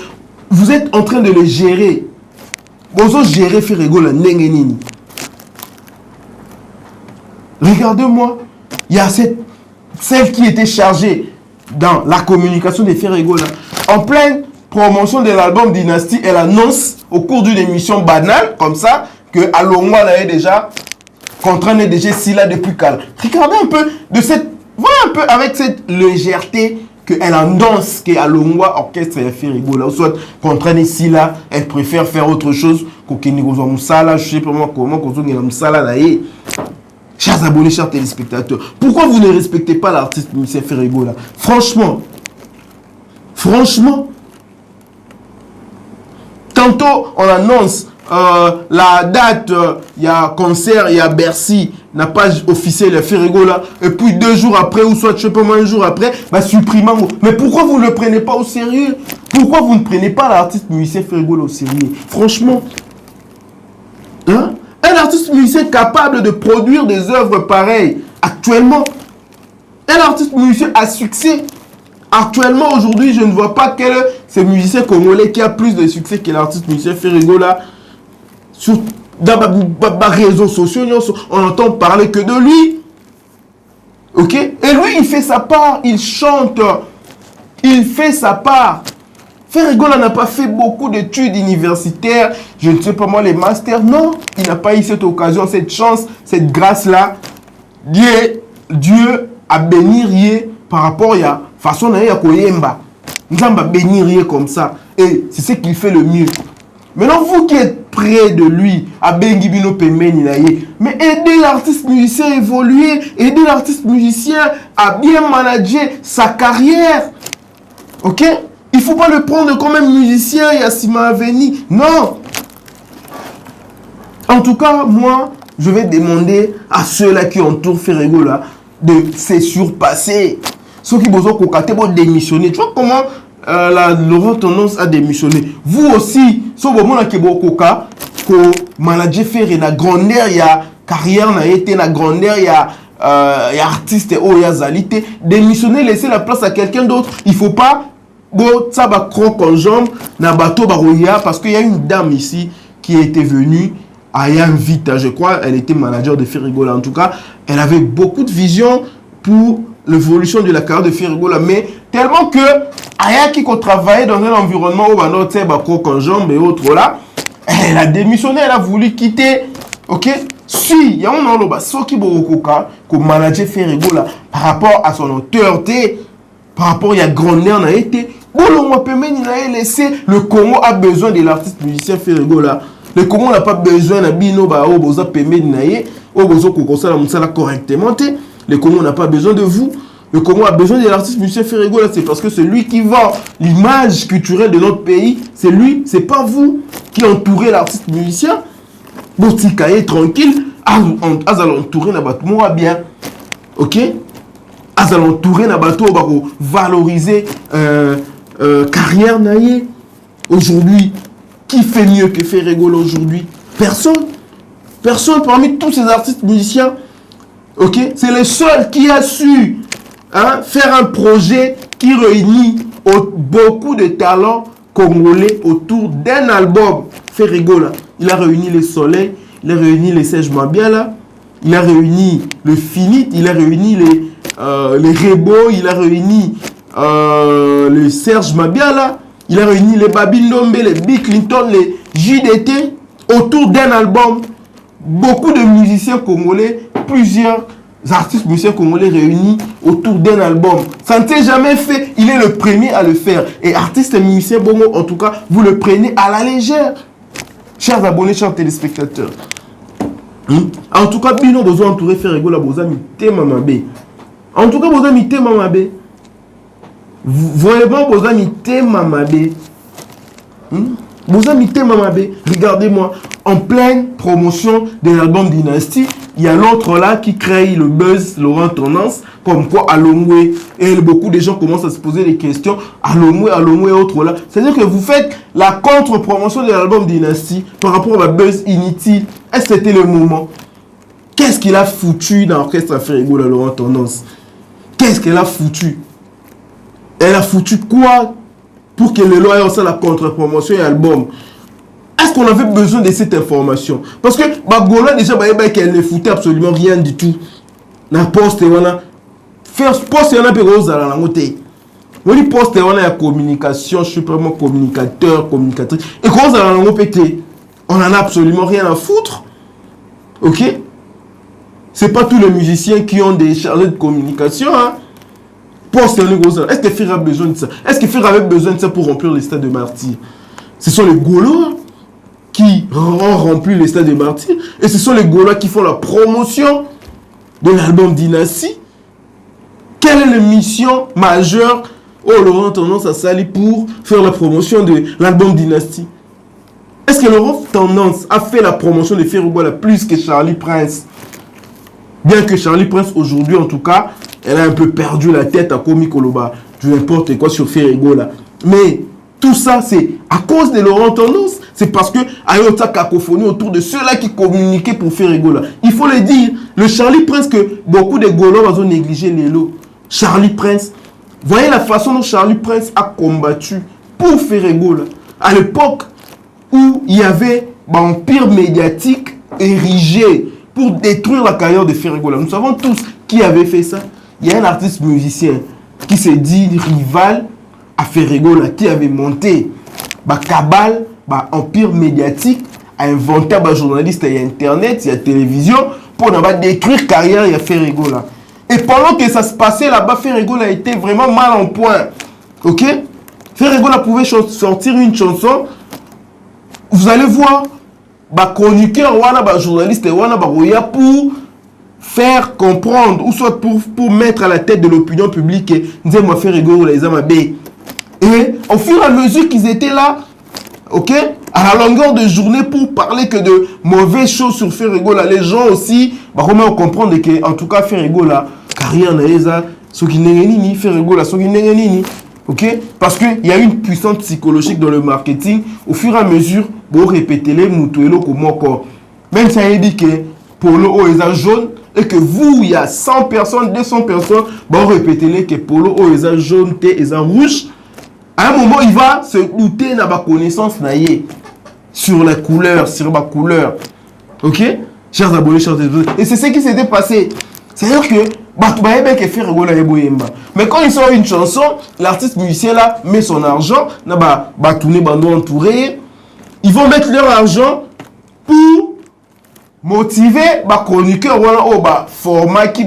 vous êtes en train de le gérer? Vous gérez Ferrego là, nengenini. Regardez-moi, il y a celle qui était chargée dans la communication de Ferrego là. En pleine promotion de l'album Dynasty, elle annonce au cours d'une émission banale, comme ça, que Alongwa là est déjà contraint déjà si là depuis calme. Regardez un peu de cette, voilà un peu avec cette légèreté qu'elle annonce que Alongwa orchestre et Ferrego là, soit contraint ici là, elle préfère faire autre chose qu'au Nigozo Moussala, je sais pas comment qu'on dit Moussala là. Chers abonnés, chers téléspectateurs, pourquoi vous ne respectez pas l'artiste musicien Ferrego là? Franchement, tantôt on annonce la date, il y a concert, il y a Bercy, la page officielle de Ferrego là, et puis 2 jours après, ou soit je sais pas moi, 1 jour après, bah supprimant. Mais pourquoi vous ne le prenez pas au sérieux? Pourquoi vous ne prenez pas l'artiste musicien Ferrego là au sérieux? Franchement, hein? Un artiste musicien capable de produire des œuvres pareilles, actuellement, un artiste musicien à succès. Actuellement, aujourd'hui, je ne vois pas quel est ce musicien congolais qui a plus de succès que l'artiste musicien Ferrego là. Dans les réseaux sociaux, on entend parler que de lui. Ok? Et lui, il fait sa part, il chante, il fait sa part. Ferrego n'a pas fait beaucoup d'études universitaires, je ne sais pas moi, les masters. Non, il n'a pas eu cette occasion, cette chance, cette grâce-là. Dieu a béni par rapport à la façon dont il a koyemba. Nous avons béni comme ça. Et c'est ce qu'il fait le mieux. Maintenant, vous qui êtes près de lui, à Bengibino Pemeni, mais aidez l'artiste musicien à évoluer, aidez l'artiste musicien à bien manager sa carrière. Ok? Il ne faut pas le prendre comme un musicien Yassima Aveni. Non. En tout cas, moi, je vais demander à ceux-là qui entourent Ferrego là de se surpasser. Ceux qui besoin de démissionner. Tu vois comment Laurent Tendance a démissionné. Vous aussi, si vous avez manager faire la grandeur, il y a carrière, il y a grandeur, il y a artiste, il y a zalité. Démissionner, laisser la place à quelqu'un d'autre. Il ne faut pas ça va croque en jambe na bateau baroya parce qu'il y a une dame ici qui était venue à Yanvita, je crois, elle était manager de Ferrego là. En tout cas, elle avait beaucoup de vision pour l'évolution de la carrière de Ferrego là, mais tellement que Aya qui travaillait dans un environnement où on a croque en jambe et autres là, elle a démissionné, elle a voulu quitter. Ok? Si il y a un loba soki borokoka comme manager Ferrego là par rapport à son autorité, par rapport à la grandeur n'a été laissé. Le Congo a besoin de l'artiste musicien Ferrego là. Le Congo n'a pas besoin de bino ba oboza pemeni naie obozo kokosa la musala correctement. Le Congo n'a pas besoin de vous. Le Congo a besoin de l'artiste musicien Ferrego là. C'est parce que c'est lui qui vend l'image culturelle de notre pays. C'est lui, c'est pas vous qui entourez l'artiste musicien. Botikaye tranquille, azal entourer na batmo bien. Ok? Azal entourer na bateau bako valoriser carrière naie. Aujourd'hui, qui fait mieux que Ferrego aujourd'hui? Personne. Personne parmi tous ces artistes musiciens. Ok, c'est le seul qui a su faire un projet qui réunit beaucoup de talents congolais autour d'un album. Ferregola, il a réuni les Soleils, il a réuni les Serge Mabiala, il a réuni le Finit, il a réuni les Rebo, il a réuni le Serge Mabiala, il a réuni les Babi Ndombe, les Bill Clinton, les JDT autour d'un album. Beaucoup de musiciens congolais, plusieurs artistes musiciens congolais réunis autour d'un album. Ça ne s'est jamais fait. Il est le premier à le faire. Et artistes et musiciens bongo, en tout cas, vous le prenez à la légère. Chers abonnés, chers téléspectateurs. En tout cas, bino besoin entourer Ferregola bozami tema mabe. En tout cas, bozami tema mabe. Vraiment bozami tema mabe. Bozami tema mabe. Regardez-moi, en pleine promotion de l'album Dynasty, il y a l'autre là qui crée le buzz, Laurent Tendance, comme quoi Alomwe, et beaucoup de gens commencent à se poser des questions, Alomwe et autres là. C'est-à-dire que vous faites la contre-promotion de l'album Dynasty par rapport à la buzz inutile. Est-ce que c'était le moment? Qu'est-ce qu'il a foutu dans l'orchestre à Ferregola, Laurent Tendance? Qu'est-ce qu'elle a foutu? Elle a foutu quoi pour que le loi ait aussi la contre-promotion et l'album? Est-ce qu'on avait besoin de cette information? Parce que Bagola déjà qu'elle ne foutait absolument rien du tout. Na poste wana faire poste wana pe roza la ngote. Woni poste wana ya communication, je suis vraiment communicateur, communicatrice. Et quand ça la ngopete, on en a absolument rien à foutre. OK? C'est pas tous les musiciens qui ont des chargés de communication hein. Poste wana roza. Est-ce que Fer a besoin de ça? Est-ce que Fer avait besoin de ça pour remplir les stades de martyrs? Ce sont les Gaulois qui ont rempli les stades de martyrs. Et ce sont les Gaulois qui font la promotion de l'album Dynasty. Quelle est la mission majeure Laurent Tendance à Sali pour faire la promotion de l'album Dynasty? Est-ce que Laurent Tendance a fait la promotion de Ferregola plus que Charlie Prince? Bien que Charlie Prince aujourd'hui en tout cas, elle a un peu perdu la tête à Komi Koloba, du n'importe quoi sur Ferregola. Mais tout ça c'est à cause de Laurent Tendance. C'est parce que il y a une cacophonie autour de ceux-là qui communiquaient pour Ferregola. Il faut le dire, le Charlie Prince que beaucoup de Gaulois ont négligé les lots. Charlie Prince, voyez la façon dont Charlie Prince a combattu pour Ferregola. À l'époque où il y avait un empire médiatique érigé pour détruire la carrière de Ferregola. Nous savons tous qui avait fait ça. Il y a un artiste musicien qui s'est dit rival à Ferregola, qui avait monté cabale, empire médiatique, a inventé un journaliste, il y a internet, il y a télévision, pour détruire la carrière, il y a Ferregola. Et pendant que ça se passait là-bas, Ferregola était vraiment mal en point. Ok? Ferregola pouvait sortir une chanson. Vous allez voir, chroniqueur, journaliste, pour faire comprendre, ou soit pour mettre à la tête de l'opinion publique, moi Ferregola, les amis. Et au fur et à mesure qu'ils étaient là, ok, à la longueur de journée pour parler que de mauvaises choses sur Ferregola, les gens aussi, comment comprendre que, en tout cas, Ferregola, carrière naïsa, ce qui n'est ni Ferregola, ce qui n'est ni, ok, parce qu'il y a une puissance psychologique dans le marketing. Au fur et à mesure, vous répétez les moutouelo comme encore. Même ça dit que Polo est jaune et que vous, il y a 100 personnes, 200 personnes, vous répétez les que Polo est jaune, thé est rouge. À un moment, il va se douter de la connaissance sur la couleur, sur ma couleur. Ok? Chers abonnés, chers abonnés. Et c'est ce qui s'était passé. C'est-à-dire que, mais quand il sort une chanson, l'artiste musicien là met son argent, entouré. Ils vont mettre leur argent pour motiver les chroniqueurs, format qui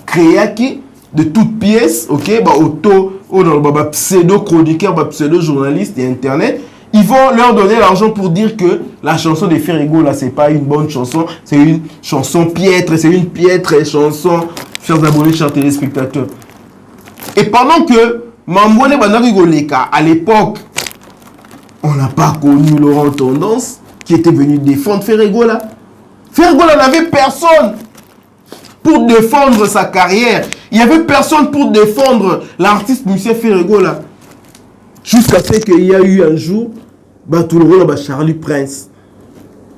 créé de toutes pièces, ok, pseudo-chroniqueur, pseudo-journaliste et internet, ils vont leur donner l'argent pour dire que la chanson de Ferregola, c'est pas une bonne chanson, c'est une chanson piètre, c'est une piètre chanson, chers abonnés, chers téléspectateurs. Et pendant que Mambouane Banarigoleka, à l'époque, on n'a pas connu Laurent Tendance, qui était venu défendre Ferregola. Ferregola n'avait personne pour défendre sa carrière. Il n'y avait personne pour défendre l'artiste musicien Ferregola. Jusqu'à ce qu'il y a eu un jour, tout le monde Charlie Prince.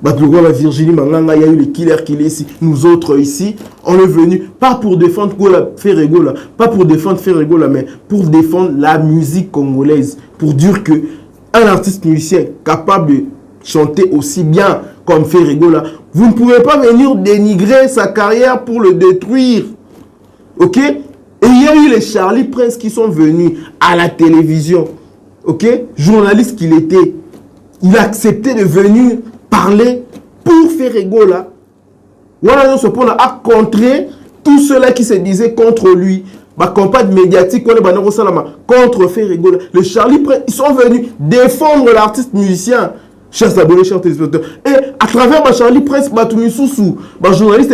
La Virginie Manganga, il y a eu les killers qui ici, nous autres ici, on est venus pas pour défendre Ferregola, pas pour défendre Ferregola, mais pour défendre la musique congolaise, pour dire que un artiste musicien capable de chanter aussi bien comme Ferregola, vous ne pouvez pas venir dénigrer sa carrière pour le détruire. Ok? Et il y a eu les Charlie Prince qui sont venus à la télévision. Ok? Journaliste qu'il était, il a accepté de venir parler pour Ferregola. Voilà, ce point a contré tous ceux-là qui se disaient contre lui. Ma campagne médiatique contre Ferregola. Les Charlie Prince, ils sont venus défendre l'artiste musicien. Chers abonnés, chers téléspectateurs. Et à travers ma Charlie Prince, ma journaliste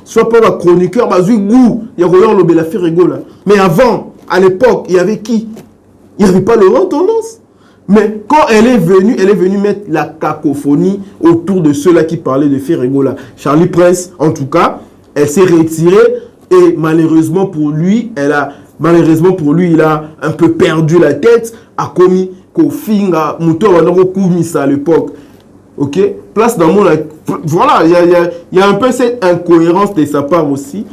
soit pas ma chroniqueur, ma goût, il y a Roland Lobela Ferregola. Mais avant, à l'époque, il y avait qui? Il n'y avait pas Laurent Tendance. Mais quand elle est venue mettre la cacophonie autour de ceux-là qui parlaient de Ferregola. Charlie Prince, en tout cas, elle s'est retirée et malheureusement pour lui, il a un peu perdu la tête, a commis Kofinga, Moutoa à l'époque. Ok? Place dans mon... Voilà, il y a un peu cette incohérence de sa part aussi.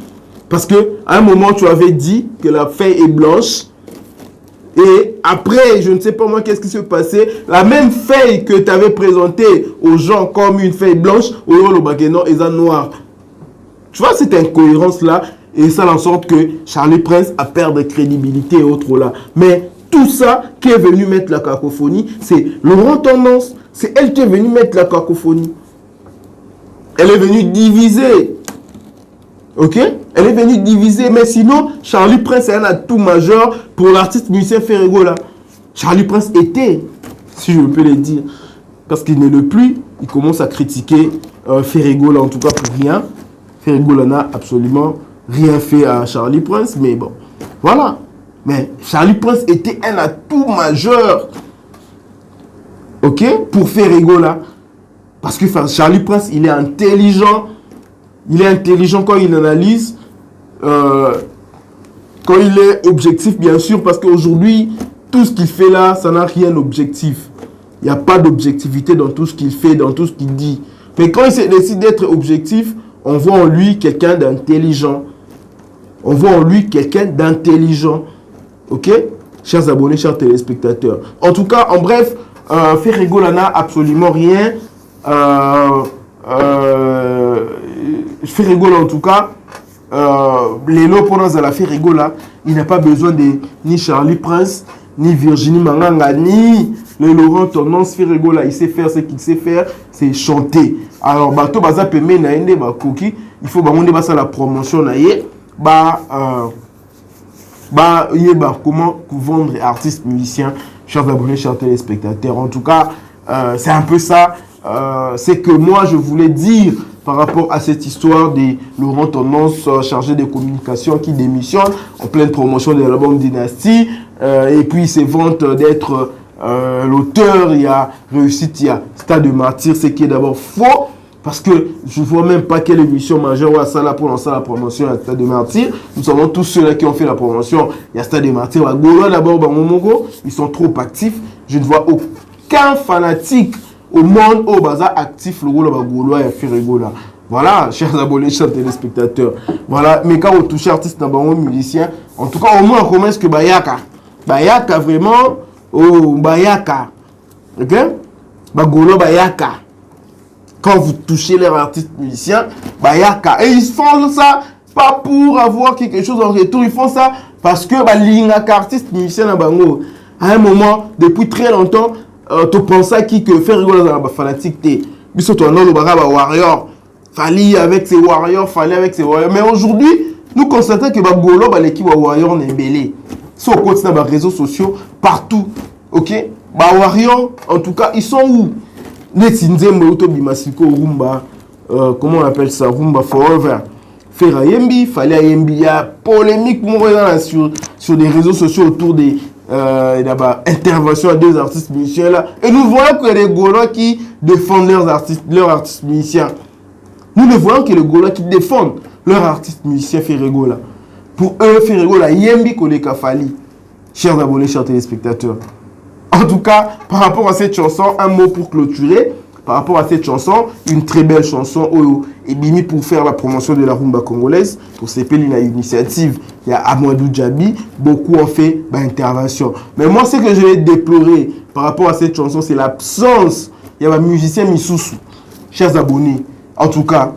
Parce qu'à un moment, tu avais dit que la feuille est blanche. Et après, je ne sais pas moi qu'est-ce qui s'est passé. La même feuille que tu avais présentée aux gens comme une feuille blanche, au le baguenon est noir. Tu vois cette incohérence-là. Et ça en sorte que Charlie Prince a perdu de crédibilité et autres là. Mais tout ça qui est venu mettre la cacophonie, c'est Laurent Tendance. C'est elle qui est venue mettre la cacophonie. Elle est venue diviser. Ok? Elle est venue diviser. Mais sinon, Charlie Prince est un atout majeur pour l'artiste musicien Ferregola. Charlie Prince était, si je peux le dire, parce qu'il n'est le plus, il commence à critiquer Ferregola, en tout cas pour rien. Ferregola n'a absolument rien fait à Charlie Prince, mais bon, voilà. Mais Charlie Prince était un atout majeur, ok, pour Ferregola. Parce que Charlie Prince, il est intelligent. Il est intelligent quand il analyse, quand il est objectif, bien sûr, parce qu'aujourd'hui, tout ce qu'il fait là, ça n'a rien d'objectif. Il n'y a pas d'objectivité dans tout ce qu'il fait, dans tout ce qu'il dit. Mais quand il décide d'être objectif, on voit en lui quelqu'un d'intelligent. On voit en lui quelqu'un d'intelligent. Ok? Chers abonnés, chers téléspectateurs. En tout cas, en bref, Ferregola n'a absolument rien. Ferregola, en tout cas, les lots pour nous à la Ferregola, il n'a pas besoin de ni Charlie Prince, ni Virginie Manganga, ni le Laurent Tendance. Ferregola, il sait faire ce qu'il sait faire, c'est chanter. Alors, bateau baza peme na ende ba koki, il faut bamonde basa la promotion na ye, comment vendre artistes musiciens, chers abonnés, chers téléspectateurs. En tout cas, c'est un peu ça. C'est que moi je voulais dire par rapport à cette histoire de Laurent Tendance chargé de communication qui démissionne en pleine promotion de l'album Dynastie et puis il se vante d'être l'auteur, il a réussi, il y a Stade de Martyr, ce qui est d'abord faux parce que je ne vois même pas quelle émission majeure à ça là pour lancer la promotion à Stade de Martyr. Nous savons tous ceux-là qui ont fait la promotion, il y a Stade de Martyr, d'abord Bangomongo, ils sont trop actifs, je ne vois aucun fanatique au monde au bazar actif le rôle de Gaulois et Ferregola. Voilà, chers abonnés, chers téléspectateurs. Voilà, mais quand on touche artiste dans le musicien, en tout cas, au moins on commence que Bayaka. Bayaka vraiment, oh Bayaka. Ok? Gaulois Bayaka. Quand vous touchez les artistes musiciens, Bayaka. Et ils font ça pas pour avoir quelque chose en retour, ils font ça parce que l'ingaka artiste musicien à Bango. À un moment, depuis très longtemps, tu penses que Ferregola dans la fanatique t'es biso toi non le baraba warrior fallait avec ses warriors mais aujourd'hui nous constatons que Golo l'équipe warrior n'est belé sur continue dans les réseaux sociaux partout. OK, warrior en tout cas ils sont où Netinzembe Utobimasiko Rumba comment on appelle ça, Rumba Forever Ferra Yembi fallait Yembi, il y a polémique sur des réseaux sociaux autour des intervention à deux artistes musiciens là. Et nous voyons que les Gaulois qui défendent leurs artistes musiciens. Nous ne voyons que les Gaulois qui défendent leurs artistes musiciens Ferregola. Pour eux, Ferregola, Yembi Koleka Fali. Chers abonnés, chers téléspectateurs. En tout cas, par rapport à cette chanson, un mot pour clôturer. par rapport à cette chanson, une très belle chanson et Bimi pour faire la promotion de la rumba congolaise, pour s'appeler une initiative, il y a Amadou Djabi, beaucoup ont fait intervention. Mais moi, ce que je vais déplorer par rapport à cette chanson, c'est l'absence. Il y a un musicien Missoussou, chers abonnés, en tout cas,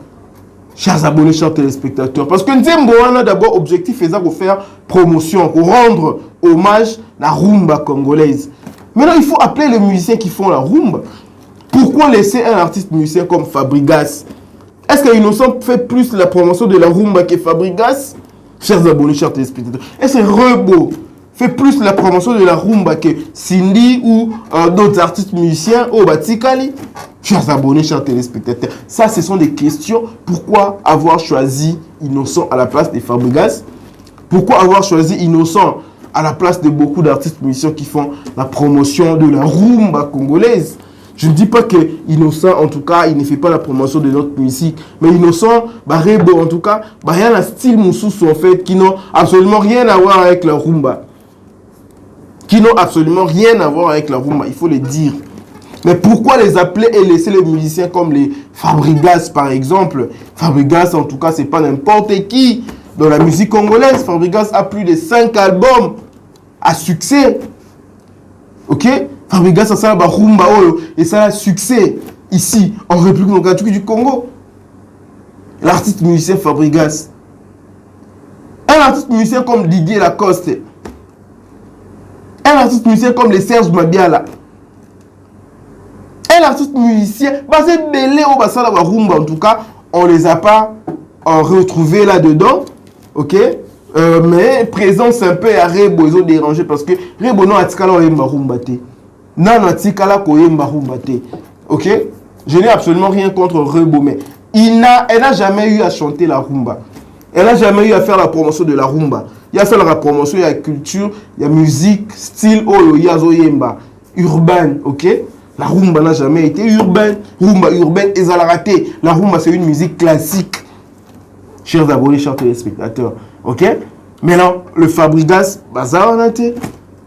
chers abonnés, chers téléspectateurs, parce que Nzembo a d'abord objectif de faire promotion, pour rendre hommage à la rumba congolaise. Maintenant, il faut appeler les musiciens qui font la rumba. Pourquoi laisser un artiste musicien comme Fabregas? Est-ce qu'Innocent fait plus la promotion de la rumba que Fabregas? Chers abonnés, chers téléspectateurs, est-ce que Rebo fait plus la promotion de la rumba que Cindy ou d'autres artistes musiciens au Batikali? Chers abonnés, chers téléspectateurs, ça, ce sont des questions. Pourquoi avoir choisi Innocent à la place de Fabregas? Pourquoi avoir choisi Innocent à la place de beaucoup d'artistes musiciens qui font la promotion de la rumba congolaise? Je ne dis pas que Innocent, en tout cas, il ne fait pas la promotion de notre musique. Mais Innocent, Rebo, en tout cas, il y a un style Moussous, en fait, qui n'ont absolument rien à voir avec la rumba. Qui n'ont absolument rien à voir avec la rumba, il faut le dire. Mais pourquoi les appeler et laisser les musiciens comme les Fabregas, par exemple? Fabregas, en tout cas, c'est pas n'importe qui. Dans la musique congolaise, Fabregas a plus de 5 albums à succès. Ok? Fabregas a ça la rumba et ça a succès ici en République démocratique du Congo. L'artiste musicien Fabregas. Un artiste musicien comme Didier Lacoste. Un artiste musicien comme les Serge Mabiala. Un artiste musicien, c'est belé au basala la rumba en tout cas, on les a pas retrouvés là-dedans. Ok? Mais présence un peu à Rebo, ils ont dérangé parce que Rebo non atikala oyemba rumba te. Non atikala koyemba rumba te. Ok? Je n'ai absolument rien contre Rebo, mais elle n'a jamais eu à chanter la rumba. Elle n'a jamais eu à faire la promotion de la rumba. Il y a fait la promotion, il y a culture, il y a musique, style il y a zoyemba, urbain, ok? La rumba n'a jamais été urbaine. Rumba urbaine, et ça l'a raté. La rumba, c'est une musique classique. Chers abonnés, chers téléspectateurs. Ok? Maintenant, le Fabregas, ça en a été.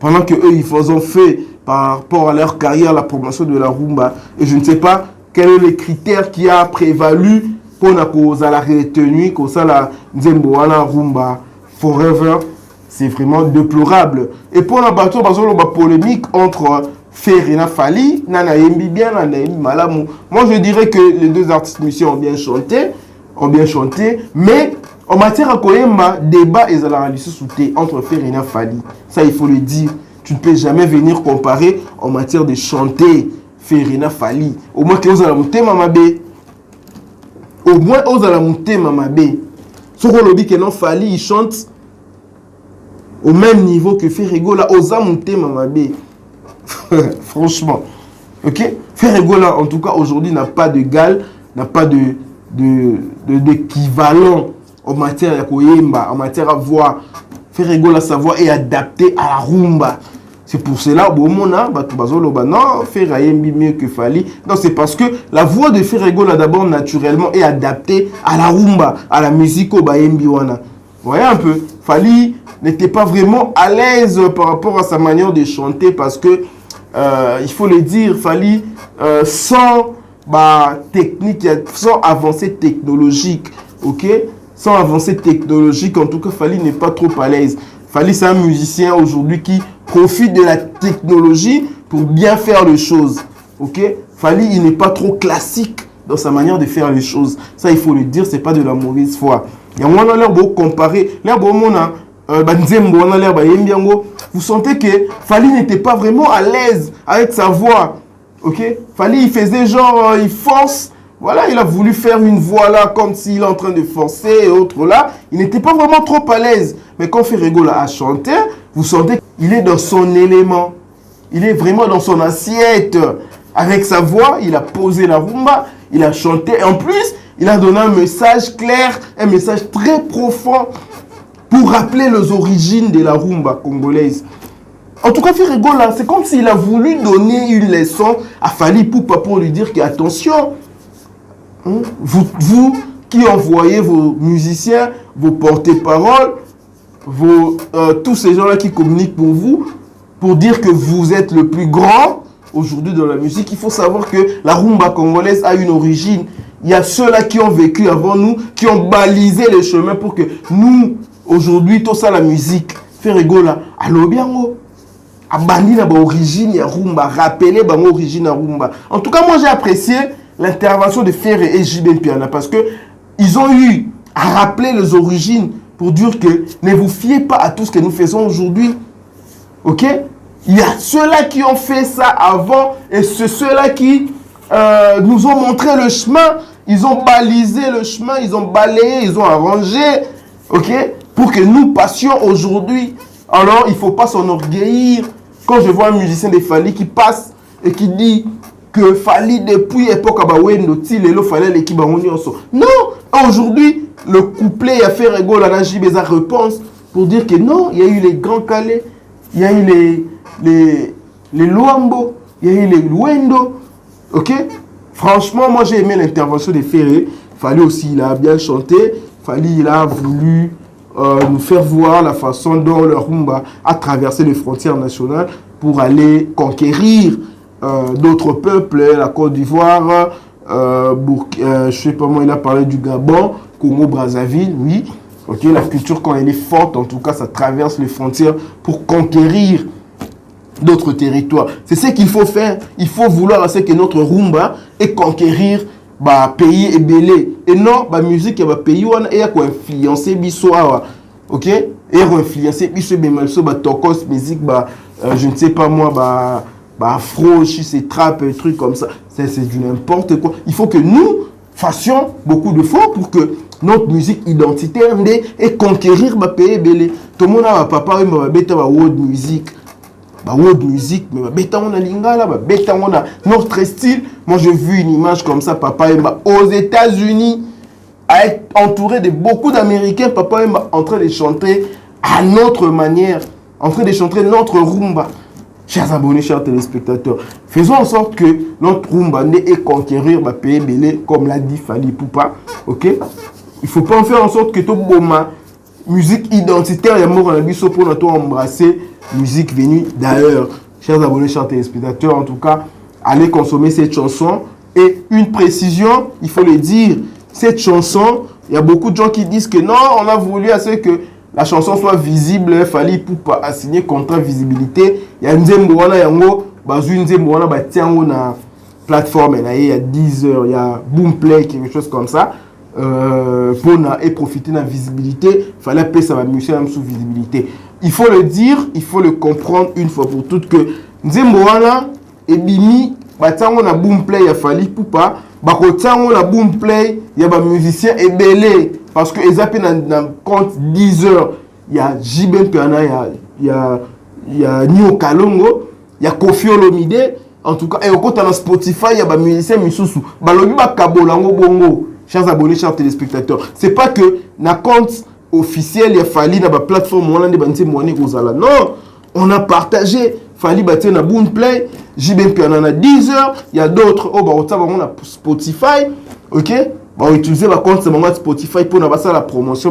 Pendant que eux, ils ont fait, par rapport à leur carrière, la promotion de la rumba. Et je ne sais pas quel est le critère qui a prévalu pour la retenue, pour ça, la Nzemboana rumba forever. C'est vraiment déplorable. Et pour la bateau, la polémique entre Ferina Fali, Nana Yembi bien, Nana Yembi Malamou. Moi, je dirais que les deux artistes musiciens ont bien chanté, mais en matière à Koyemba, débat est à la sauté entre Ferina Fali. Ça, il faut le dire. Tu ne peux jamais venir comparer en matière de chanter Ferina Fali. Au moins que vous allez monter Mamabé. Au moins, vous allez monter Mamabé. Ce qu'on le dit que non Fali, il chante au même niveau que Ferrego là, aux monter Mamabé. Franchement, ok. Ferrego là, en tout cas aujourd'hui n'a pas d'égal, n'a pas d'équivalent en matière de koyemba, en matière à voix. Ferrego là, sa voix est adaptée à la rumba. C'est pour cela bon mona non Ferrayembi mieux que Fali. Non, c'est parce que la voix de Ferrego là d'abord naturellement est adaptée à la rumba, à la musique au bayembi wana. Vous voyez un peu, Fali n'était pas vraiment à l'aise par rapport à sa manière de chanter parce que il faut le dire, Fali sans technique, sans avancée technologique, ok, sans avancée technologique, en tout cas Fali n'est pas trop à l'aise. Fali c'est un musicien aujourd'hui qui profite de la technologie pour bien faire les choses, ok. Fali il n'est pas trop classique dans sa manière de faire les choses, ça il faut le dire, c'est pas de la mauvaise foi. Et on a l'air beau comparer, l'air beau mona. Vous sentez que Fali n'était pas vraiment à l'aise avec sa voix. Ok? Fali, il faisait genre, il force. Voilà, il a voulu faire une voix là, comme s'il est en train de forcer et autres là. Il n'était pas vraiment trop à l'aise. Mais quand Ferrego là a chanté, vous sentez qu'il est dans son élément. Il est vraiment dans son assiette. Avec sa voix, il a posé la rumba, il a chanté. Et en plus, il a donné un message clair, un message très profond pour rappeler les origines de la rumba congolaise. En tout cas, Ferrego là, c'est comme s'il a voulu donner une leçon à Fali Poupa pour lui dire que attention, vous qui envoyez vos musiciens, vos porte-paroles, tous ces gens-là qui communiquent pour vous, pour dire que vous êtes le plus grand, aujourd'hui dans la musique, il faut savoir que la rumba congolaise a une origine. Il y a ceux-là qui ont vécu avant nous, qui ont balisé les chemins pour que nous, aujourd'hui, tout ça, la musique, faire rigoler. Alors bien, abandonner la origine ya rumba, rappeler la origine ya rumba. En tout cas, moi j'ai apprécié l'intervention de Ferré et JB Piana parce que ils ont eu à rappeler les origines pour dire que ne vous fiez pas à tout ce que nous faisons aujourd'hui. Ok? Il y a ceux-là qui ont fait ça avant et c'est ceux-là qui nous ont montré le chemin. Ils ont balisé le chemin, ils ont balayé, ils ont arrangé. Ok? Pour que nous passions aujourd'hui. Alors, il ne faut pas s'enorgueillir. Quand je vois un musicien de Fali qui passe et qui dit que Fali depuis l'époque non, aujourd'hui, le couplet a fait rigoler à Jibeza repense pour dire que non, il y a eu les grands Calais, il y a eu les Luambo, il y a eu les Luendo. Ok? Franchement, moi j'ai aimé l'intervention de Ferré. Fali aussi, il a bien chanté. Fali, il a voulu nous faire voir la façon dont le rumba a traversé les frontières nationales pour aller conquérir d'autres peuples, la Côte d'Ivoire, je sais pas moi, il a parlé du Gabon, Congo-Brazzaville, oui. Ok, la culture quand elle est forte, en tout cas, ça traverse les frontières pour conquérir d'autres territoires. C'est ce qu'il faut faire. Il faut vouloir assez que notre rumba et conquérir bah pays et belé et non bah musique bah pays on et quoi influencer bisoa. OK, et influencer biso bemalso bah tokos musique bah je ne sais pas moi bah afro, c'est trap et trucs comme ça. C'est du n'importe quoi. Il faut que nous fassions beaucoup d'efforts pour que notre musique identitaire et conquérir bah pays et belé. Tout le monde a papa et ma bêta bah world music. World music, mais on a lingala, on a notre style. Moi, j'ai vu une image comme ça, Papa Emba aux États-Unis, à être entouré de beaucoup d'Américains. Papa Emba en train de chanter à notre manière, en train de chanter notre rumba. Chers abonnés, chers téléspectateurs, faisons en sorte que notre rumba n'ait conquérir ma pays belé, comme l'a dit Fali Poupa. Ok? Il faut pas en faire en sorte que tout boma musique identitaire et mort en abisso pour nous embrasser. Musique venue d'ailleurs. Chers abonnés, chers téléspectateurs, en tout cas, allez consommer cette chanson. Et une précision, il faut le dire, cette chanson, il y a beaucoup de gens qui disent que non, on a voulu à ce que la chanson soit visible, il fallait pour signer contrat visibilité. Il y a une Nzemboana, il y a plateforme, il y a 10 heures, il y a Boomplay, quelque chose comme ça. Pour profiter de la visibilité, il fallait payer sa musique sous visibilité. Il faut le dire, il faut le comprendre une fois pour toutes que Nzemboana et Bimi, on a Boomplay, il a fallu pour pas, on a Boomplay, il y a des musiciens et belé parce que ils appellent dans compte 10 heures. Il y a Jiben Piana, il y a Nio Kalongo, il y a Kofi Olomide, en tout cas, et au côté dans Spotify, il y a des musiciens Misusu, balobi ba kabolango bongo. Chers abonnés, chers téléspectateurs, c'est pas que na compte officiel, il a fallu dans la plateforme non, on a partagé, fallu battre na Boomplay, JB Piana na 10 heures, il y a d'autres, on a Spotify, ok, on va utiliser la compte de Spotify pour la promotion,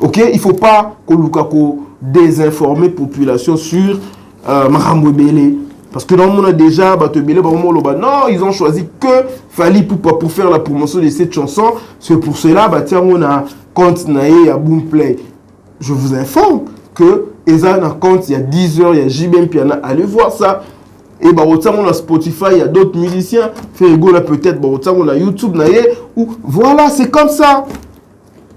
ok, il faut pas qu'on désinformer la population sur Marambo Belé. Parce que dans le monde déjà, non, ils ont choisi que Fali pour faire la promotion de cette chanson. C'est pour cela, on a compte à Boomplay. Je vous informe que Eza na compte il y a 10 heures, il y a JB Piana. Allez voir ça. Et on a Spotify, il y a d'autres musiciens. Ferrigo là peut-être, on a YouTube ou voilà, c'est comme ça.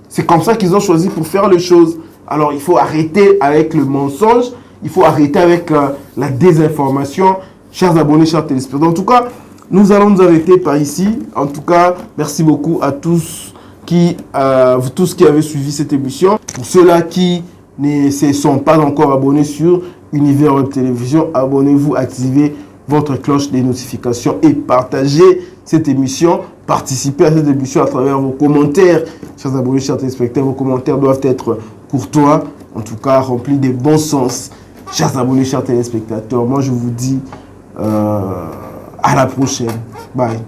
C'est comme ça qu'ils ont choisi pour faire les choses. Alors il faut arrêter avec le mensonge. Il faut arrêter avec la désinformation. Chers abonnés, chers téléspectateurs. En tout cas, nous allons nous arrêter par ici. En tout cas, merci beaucoup à tous qui avaient suivi cette émission. Pour ceux-là qui ne se sont pas encore abonnés sur Univers Web Télévision, abonnez-vous, activez votre cloche des notifications et partagez cette émission. Participez à cette émission à travers vos commentaires. Chers abonnés, chers téléspectateurs, vos commentaires doivent être courtois, en tout cas remplis de bon sens. Chers abonnés, chers téléspectateurs, moi je vous dis à la prochaine. Bye.